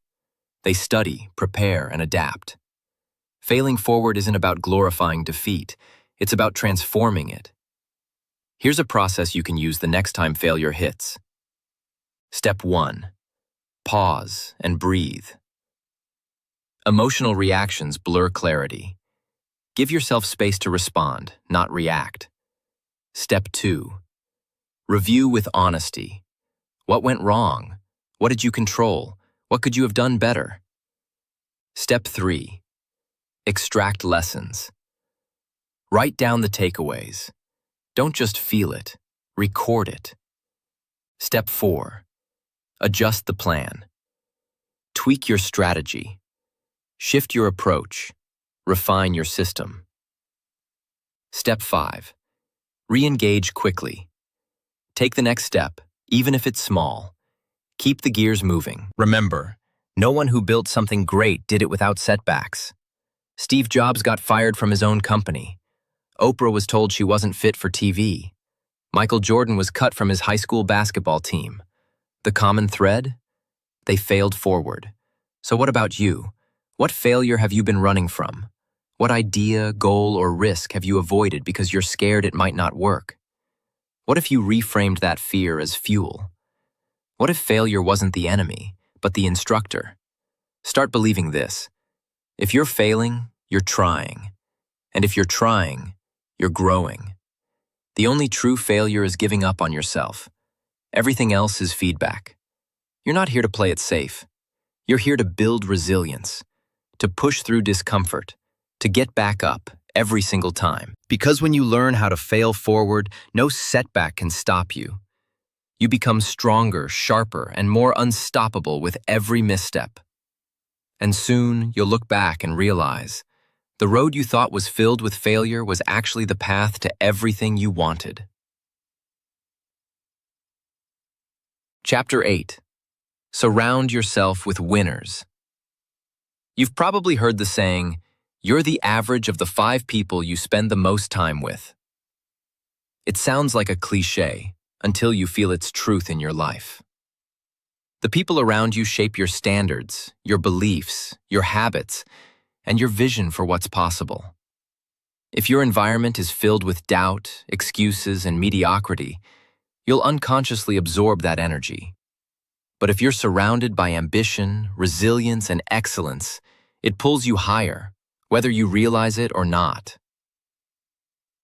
Speaker 1: They study, prepare, and adapt. Failing forward isn't about glorifying defeat. It's about transforming it. Here's a process you can use the next time failure hits. Step 1. Pause and breathe. Emotional reactions blur clarity. Give yourself space to respond, not react. Step 2. Review with honesty. What went wrong? What did you control? What could you have done better? Step 3. Extract lessons. Write down the takeaways. Don't just feel it, record it. Step 4. Adjust the plan. Tweak your strategy. Shift your approach. Refine your system. Step 5. Re-engage quickly. Take the next step, even if it's small. Keep the gears moving. Remember, no one who built something great did it without setbacks. Steve Jobs got fired from his own company. Oprah was told she wasn't fit for TV. Michael Jordan was cut from his high school basketball team. The common thread? They failed forward. So what about you? What failure have you been running from? What idea, goal, or risk have you avoided because you're scared it might not work? What if you reframed that fear as fuel? What if failure wasn't the enemy, but the instructor? Start believing this. If you're failing, you're trying. And if you're trying, you're growing. The only true failure is giving up on yourself. Everything else is feedback. You're not here to play it safe. You're here to build resilience, to push through discomfort, to get back up every single time. Because when you learn how to fail forward, no setback can stop you. You become stronger, sharper, and more unstoppable with every misstep. And soon, you'll look back and realize the road you thought was filled with failure was actually the path to everything you wanted. Chapter 8. Surround yourself with winners. You've probably heard the saying, "You're the average of the 5 people you spend the most time with." It sounds like a cliché until you feel its truth in your life. The people around you shape your standards, your beliefs, your habits, and your vision for what's possible. If your environment is filled with doubt, excuses, and mediocrity, you'll unconsciously absorb that energy. But if you're surrounded by ambition, resilience, and excellence, it pulls you higher, whether you realize it or not.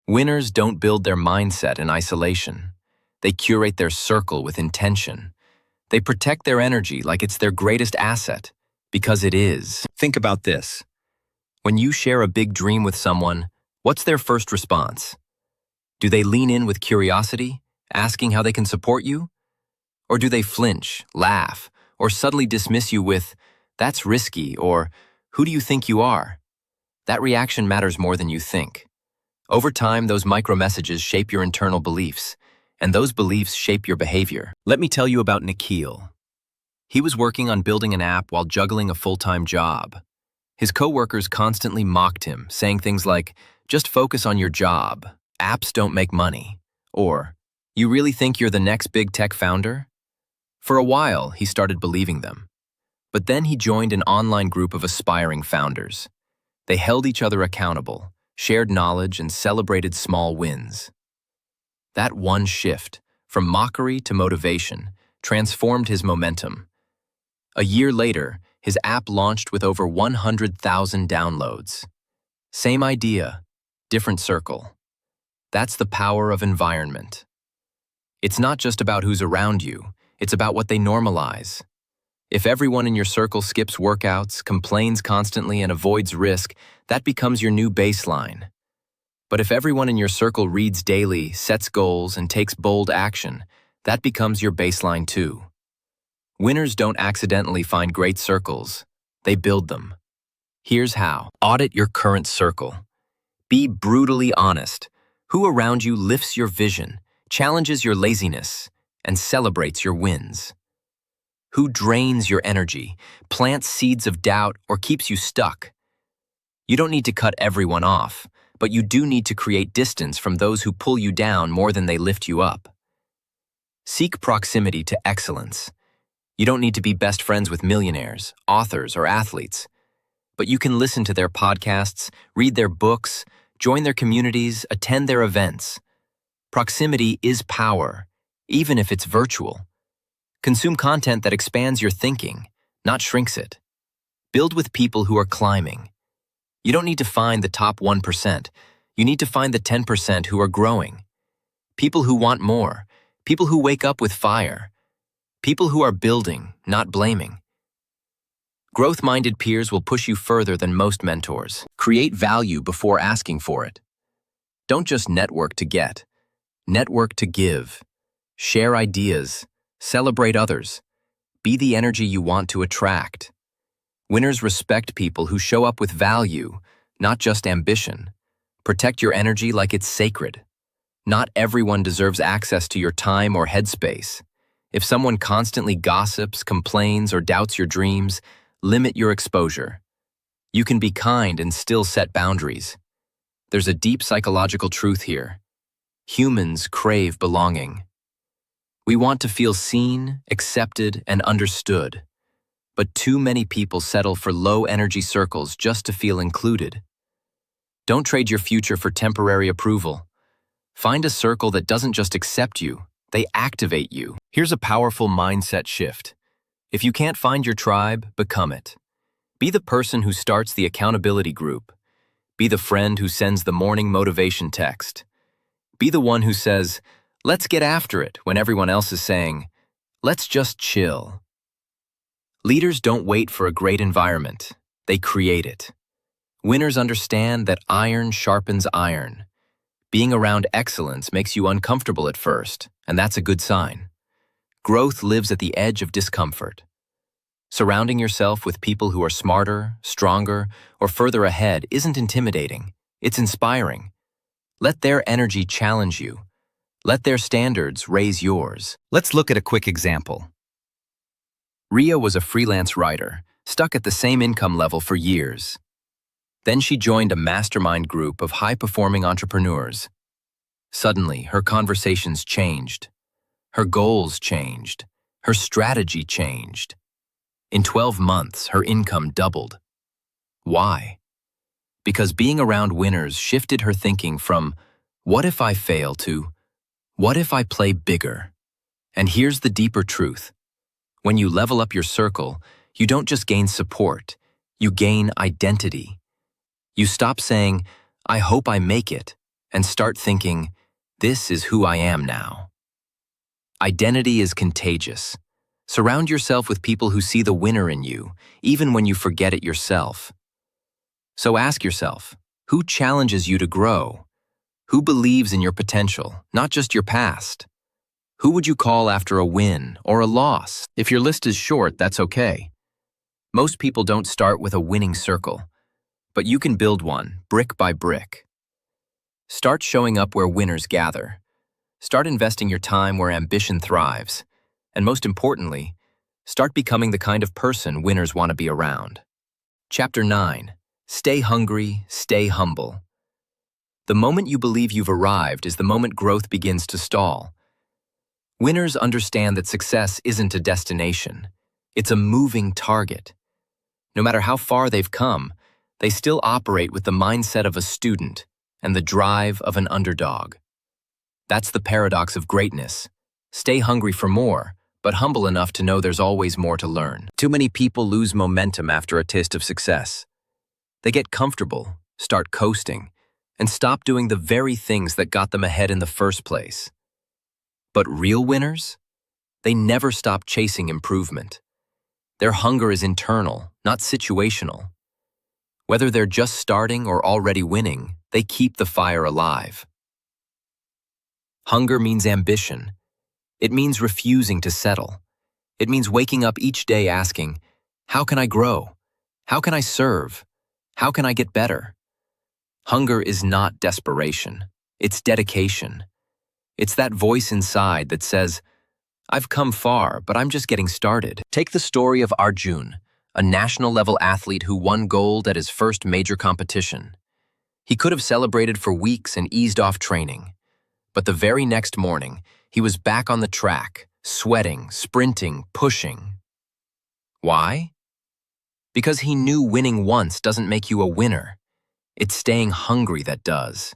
Speaker 1: Winners don't build their mindset in isolation. They curate their circle with intention. They protect their energy like it's their greatest asset, because it is. Think about this. When you share a big dream with someone, what's their first response? Do they lean in with curiosity, asking how they can support you? Or do they flinch, laugh, or subtly dismiss you with, "That's risky," or "Who do you think you are?" That reaction matters more than you think. Over time, those micro-messages shape your internal beliefs, and those beliefs shape your behavior. Let me tell you about Nikhil. He was working on building an app while juggling a full-time job. His coworkers constantly mocked him, saying things like, "Just focus on your job. Apps don't make money." Or, "You really think you're the next big tech founder?" For a while, he started believing them. But then he joined an online group of aspiring founders. They held each other accountable, shared knowledge, and celebrated small wins. That one shift, from mockery to motivation, transformed his momentum. A year later, his app launched with over 100,000 downloads. Same idea, different circle. That's the power of environment. It's not just about who's around you, it's about what they normalize. If everyone in your circle skips workouts, complains constantly, and avoids risk, that becomes your new baseline. But if everyone in your circle reads daily, sets goals, and takes bold action, that becomes your baseline too. Winners don't accidentally find great circles, they build them. Here's how. Audit your current circle. Be brutally honest. Who around you lifts your vision, challenges your laziness, and celebrates your wins? Who drains your energy, plants seeds of doubt, or keeps you stuck? You don't need to cut everyone off, but you do need to create distance from those who pull you down more than they lift you up. Seek proximity to excellence. You don't need to be best friends with millionaires, authors, or athletes. But you can listen to their podcasts, read their books, join their communities, attend their events. Proximity is power, even if it's virtual. Consume content that expands your thinking, not shrinks it. Build with people who are climbing. You don't need to find the top 1%. You need to find the 10% who are growing. People who want more. People who wake up with fire. People who are building, not blaming. Growth-minded peers will push you further than most mentors. Create value before asking for it. Don't just network to get. Network to give. Share ideas. Celebrate others. Be the energy you want to attract. Winners respect people who show up with value, not just ambition. Protect your energy like it's sacred. Not everyone deserves access to your time or headspace. If someone constantly gossips, complains, or doubts your dreams, limit your exposure. You can be kind and still set boundaries. There's a deep psychological truth here. Humans crave belonging. We want to feel seen, accepted, and understood. But too many people settle for low-energy circles just to feel included. Don't trade your future for temporary approval. Find a circle that doesn't just accept you, they activate you. Here's a powerful mindset shift. If you can't find your tribe, become it. Be the person who starts the accountability group. Be the friend who sends the morning motivation text. Be the one who says, "Let's get after it," when everyone else is saying, "Let's just chill." Leaders don't wait for a great environment. They create it. Winners understand that iron sharpens iron. Being around excellence makes you uncomfortable at first, and that's a good sign. Growth lives at the edge of discomfort. Surrounding yourself with people who are smarter, stronger, or further ahead isn't intimidating. It's inspiring. Let their energy challenge you. Let their standards raise yours. Let's look at a quick example. Ria was a freelance writer, stuck at the same income level for years. Then she joined a mastermind group of high-performing entrepreneurs. Suddenly, her conversations changed. Her goals changed. Her strategy changed. In 12 months, her income doubled. Why? Because being around winners shifted her thinking from, "What if I fail?" to, "What if I play bigger?" And here's the deeper truth. When you level up your circle, you don't just gain support, you gain identity. You stop saying, "I hope I make it," and start thinking, "This is who I am now." Identity is contagious. Surround yourself with people who see the winner in you, even when you forget it yourself. So ask yourself, who challenges you to grow? Who believes in your potential, not just your past? Who would you call after a win or a loss? If your list is short, that's okay. Most people don't start with a winning circle, but you can build one brick by brick. Start showing up where winners gather. Start investing your time where ambition thrives. And most importantly, start becoming the kind of person winners want to be around. Chapter 9. Stay hungry, stay humble. The moment you believe you've arrived is the moment growth begins to stall. Winners understand that success isn't a destination. It's a moving target. No matter how far they've come, they still operate with the mindset of a student and the drive of an underdog. That's the paradox of greatness. Stay hungry for more, but humble enough to know there's always more to learn. Too many people lose momentum after a taste of success. They get comfortable, start coasting, and stop doing the very things that got them ahead in the first place. But real winners? They never stop chasing improvement. Their hunger is internal, not situational. Whether they're just starting or already winning, they keep the fire alive. Hunger means ambition. It means refusing to settle. It means waking up each day asking, "How can I grow? How can I serve? How can I get better?" Hunger is not desperation. It's dedication. It's that voice inside that says, "I've come far, but I'm just getting started." Take the story of Arjun, a national-level athlete who won gold at his first major competition. He could have celebrated for weeks and eased off training. But the very next morning, he was back on the track, sweating, sprinting, pushing. Why? Because he knew winning once doesn't make you a winner. It's staying hungry that does.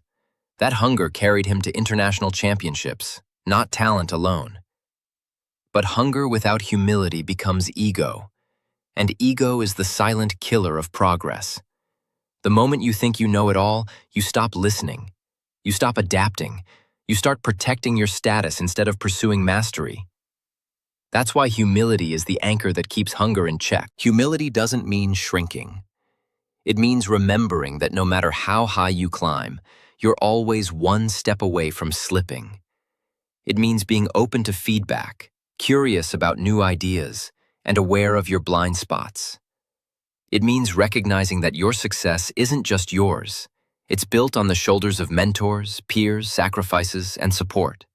Speaker 1: That hunger carried him to international championships, not talent alone. But hunger without humility becomes ego, and ego is the silent killer of progress. The moment you think you know it all, you stop listening. You stop adapting. You start protecting your status instead of pursuing mastery. That's why humility is the anchor that keeps hunger in check. Humility doesn't mean shrinking. It means remembering that no matter how high you climb, you're always one step away from slipping. It means being open to feedback, curious about new ideas, and aware of your blind spots. It means recognizing that your success isn't just yours. It's built on the shoulders of mentors, peers, sacrifices, and support.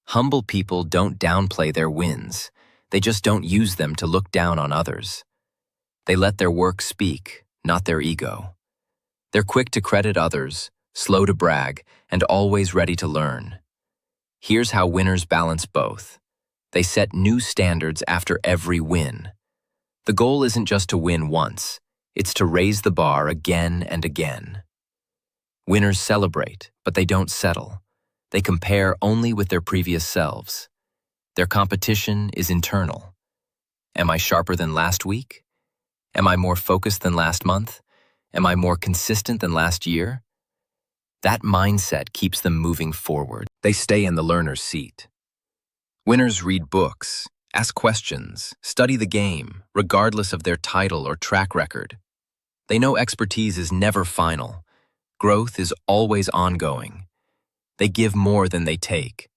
Speaker 1: Humble people don't downplay their wins. They just don't use them to look down on others. They let their work speak, not their ego. They're quick to credit others, slow to brag, and always ready to learn. Here's how winners balance both. They set new standards after every win. The goal isn't just to win once, it's to raise the bar again and again. Winners celebrate, but they don't settle. They compare only with their previous selves. Their competition is internal. Am I sharper than last week? Am I more focused than last month? Am I more consistent than last year? That mindset keeps them moving forward. They stay in the learner's seat. Winners read books, ask questions, study the game, regardless of their title or track record. They know expertise is never final. Growth is always ongoing. They give more than they take.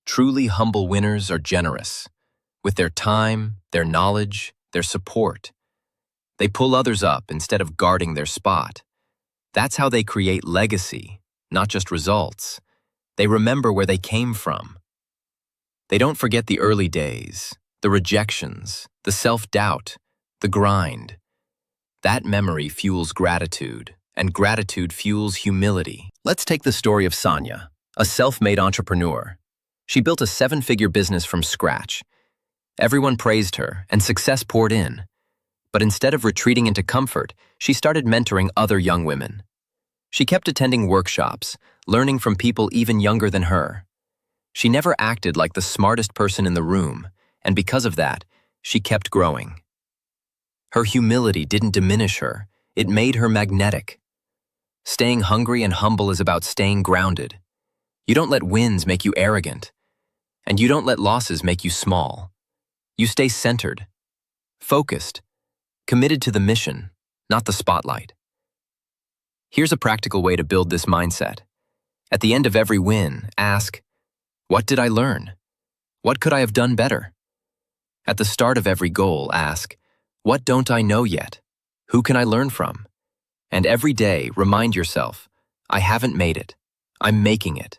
Speaker 1: Truly humble winners are generous. With their time, their knowledge, their support. They pull others up instead of guarding their spot. That's how they create legacy, not just results. They remember where they came from. They don't forget the early days, the rejections, the self-doubt, the grind. That memory fuels gratitude, and gratitude fuels humility. Let's take the story of Sonia, a self-made entrepreneur. She built a 7-figure business from scratch. Everyone praised her, and success poured in. But instead of retreating into comfort, she started mentoring other young women. She kept attending workshops, learning from people even younger than her. She never acted like the smartest person in the room, and because of that, she kept growing. Her humility didn't diminish her, it made her magnetic. Staying hungry and humble is about staying grounded. You don't let wins make you arrogant, and you don't let losses make you small. You stay centered, focused, committed to the mission, not the spotlight. Here's a practical way to build this mindset. At the end of every win, ask, what did I learn? What could I have done better? At the start of every goal, ask, what don't I know yet? Who can I learn from? And every day, remind yourself, I haven't made it. I'm making it.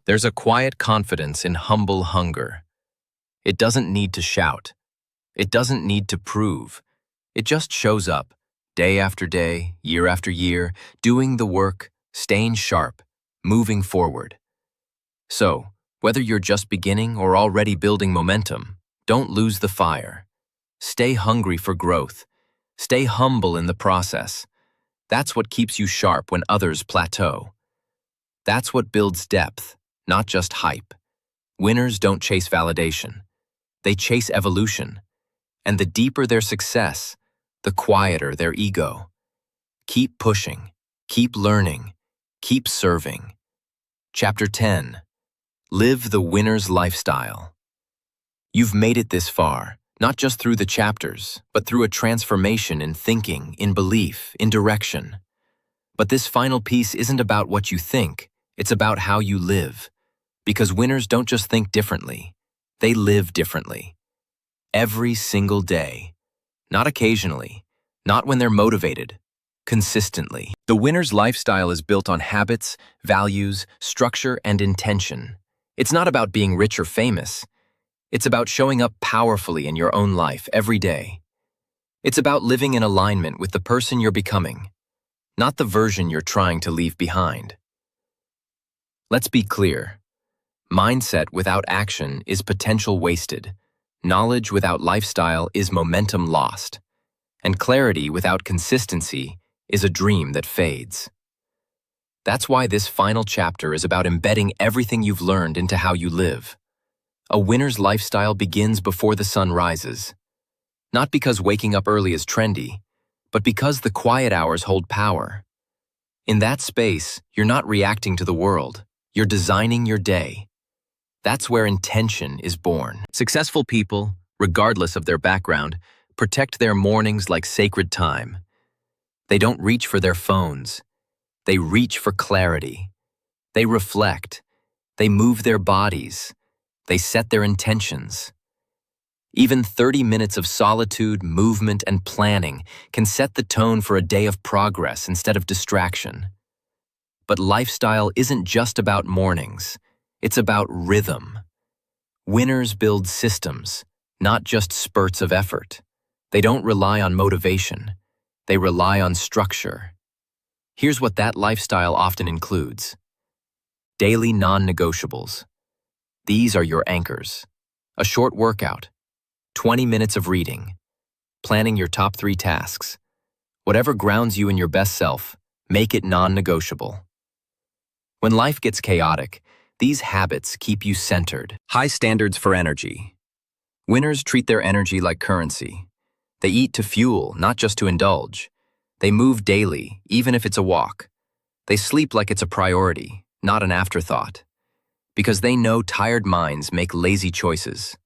Speaker 1: There's a quiet confidence in humble hunger. It doesn't need to shout. It doesn't need to prove. It just shows up, day after day, year after year, doing the work, staying sharp, moving forward. So, whether you're just beginning or already building momentum, don't lose the fire. Stay hungry for growth. Stay humble in the process. That's what keeps you sharp when others plateau. That's what builds depth, not just hype. Winners don't chase validation. They chase evolution. And the deeper their success, the quieter their ego. Keep pushing, keep learning, keep serving. Chapter 10. Live the winner's lifestyle. You've made it this far, not just through the chapters, but through a transformation in thinking, in belief, in direction. But this final piece isn't about what you think, it's about how you live. Because winners don't just think differently, they live differently. Every single day. Not occasionally, not when they're motivated, consistently. The winner's lifestyle is built on habits, values, structure, and intention. It's not about being rich or famous. It's about showing up powerfully in your own life every day. It's about living in alignment with the person you're becoming, not the version you're trying to leave behind. Let's be clear. Mindset without action is potential wasted. Knowledge without lifestyle is momentum lost. And clarity without consistency is a dream that fades. That's why this final chapter is about embedding everything you've learned into how you live. A winner's lifestyle begins before the sun rises. Not because waking up early is trendy, but because the quiet hours hold power. In that space, you're not reacting to the world, you're designing your day. That's where intention is born. Successful people, regardless of their background, protect their mornings like sacred time. They don't reach for their phones. They reach for clarity. They reflect. They move their bodies. They set their intentions. Even 30 minutes of solitude, movement, and planning can set the tone for a day of progress instead of distraction. But lifestyle isn't just about mornings. It's about rhythm. Winners build systems, not just spurts of effort. They don't rely on motivation. They rely on structure. Here's what that lifestyle often includes. Daily non-negotiables. These are your anchors. A short workout, 20 minutes of reading, planning your top 3 tasks. Whatever grounds you in your best self, make it non-negotiable. When life gets chaotic, these habits keep you centered. High standards for energy. Winners treat their energy like currency. They eat to fuel, not just to indulge. They move daily, even if it's a walk. They sleep like it's a priority, not an afterthought. Because they know tired minds make lazy choices.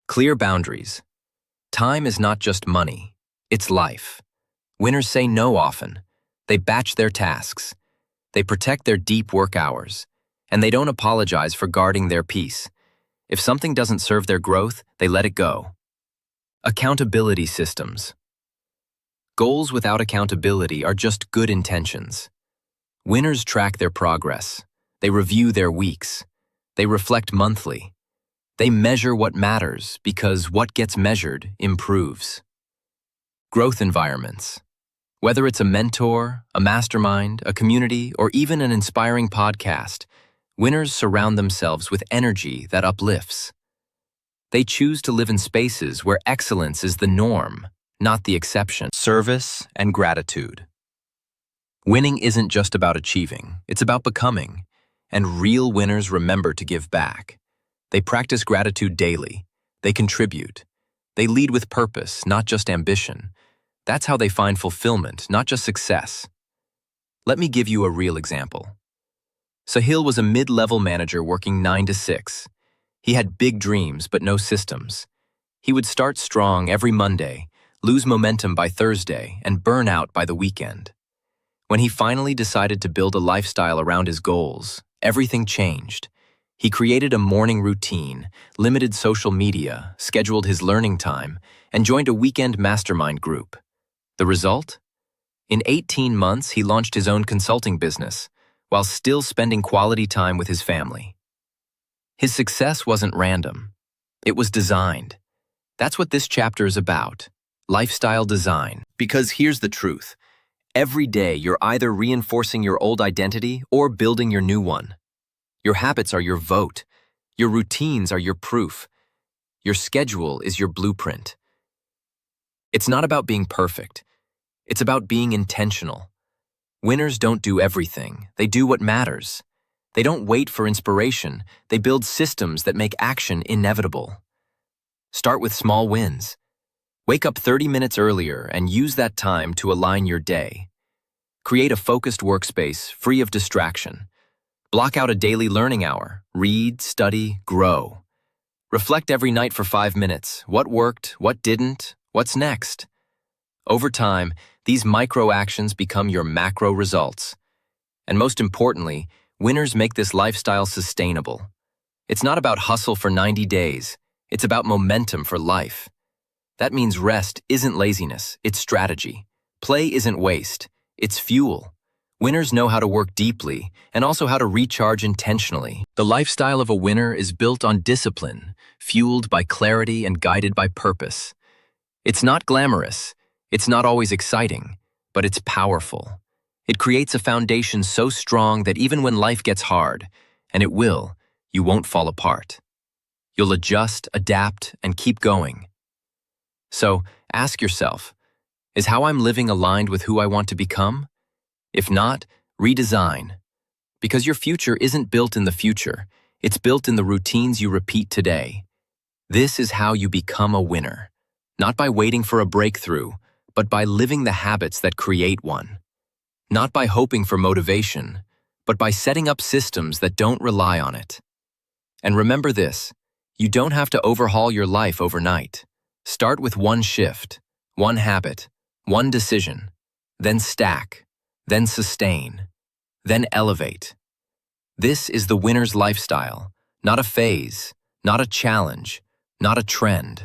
Speaker 1: Clear boundaries. Time is not just money, it's life. Winners say no often. They batch their tasks. They protect their deep work hours. And they don't apologize for guarding their peace. If something doesn't serve their growth, they let it go. Accountability systems. Goals without accountability are just good intentions. Winners track their progress. They review their weeks. They reflect monthly. They measure what matters because what gets measured improves. Growth environments. Whether it's a mentor, a mastermind, a community, or even an inspiring podcast, winners surround themselves with energy that uplifts. They choose to live in spaces where excellence is the norm, not the exception. Service and gratitude. Winning isn't just about achieving, it's about becoming. And real winners remember to give back. They practice gratitude daily. They contribute. They lead with purpose, not just ambition. That's how they find fulfillment, not just success. Let me give you a real example. Sahil was a mid-level manager working 9 to 6. He had big dreams but no systems. He would start strong every Monday, lose momentum by Thursday, and burn out by the weekend. When he finally decided to build a lifestyle around his goals, everything changed. He created a morning routine, limited social media, scheduled his learning time, and joined a weekend mastermind group. The result? In 18 months, he launched his own consulting business, while still spending quality time with his family. His success wasn't random. It was designed. That's what this chapter is about, lifestyle design. Because here's the truth. Every day, you're either reinforcing your old identity or building your new one. Your habits are your vote. Your routines are your proof. Your schedule is your blueprint. It's not about being perfect. It's about being intentional. Winners don't do everything. They do what matters. They don't wait for inspiration. They build systems that make action inevitable. Start with small wins. Wake up 30 minutes earlier and use that time to align your day. Create a focused workspace free of distraction. Block out a daily learning hour. Read, study, grow. Reflect every night for 5 minutes. What worked? What didn't? What's next? Over time, these micro actions become your macro results. And most importantly, winners make this lifestyle sustainable. It's not about hustle for 90 days. It's about momentum for life. That means rest isn't laziness, it's strategy. Play isn't waste, it's fuel. Winners know how to work deeply and also how to recharge intentionally. The lifestyle of a winner is built on discipline, fueled by clarity and guided by purpose. It's not glamorous, it's not always exciting, but it's powerful. It creates a foundation so strong that even when life gets hard, and it will, you won't fall apart. You'll adjust, adapt, and keep going. So, ask yourself, is how I'm living aligned with who I want to become? If not, redesign. Because your future isn't built in the future, it's built in the routines you repeat today. This is how you become a winner. Not by waiting for a breakthrough, but by living the habits that create one. Not by hoping for motivation, but by setting up systems that don't rely on it. And remember this, you don't have to overhaul your life overnight. Start with one shift, one habit, one decision, then stack, then sustain, then elevate. This is the winner's lifestyle, not a phase, not a challenge, not a trend.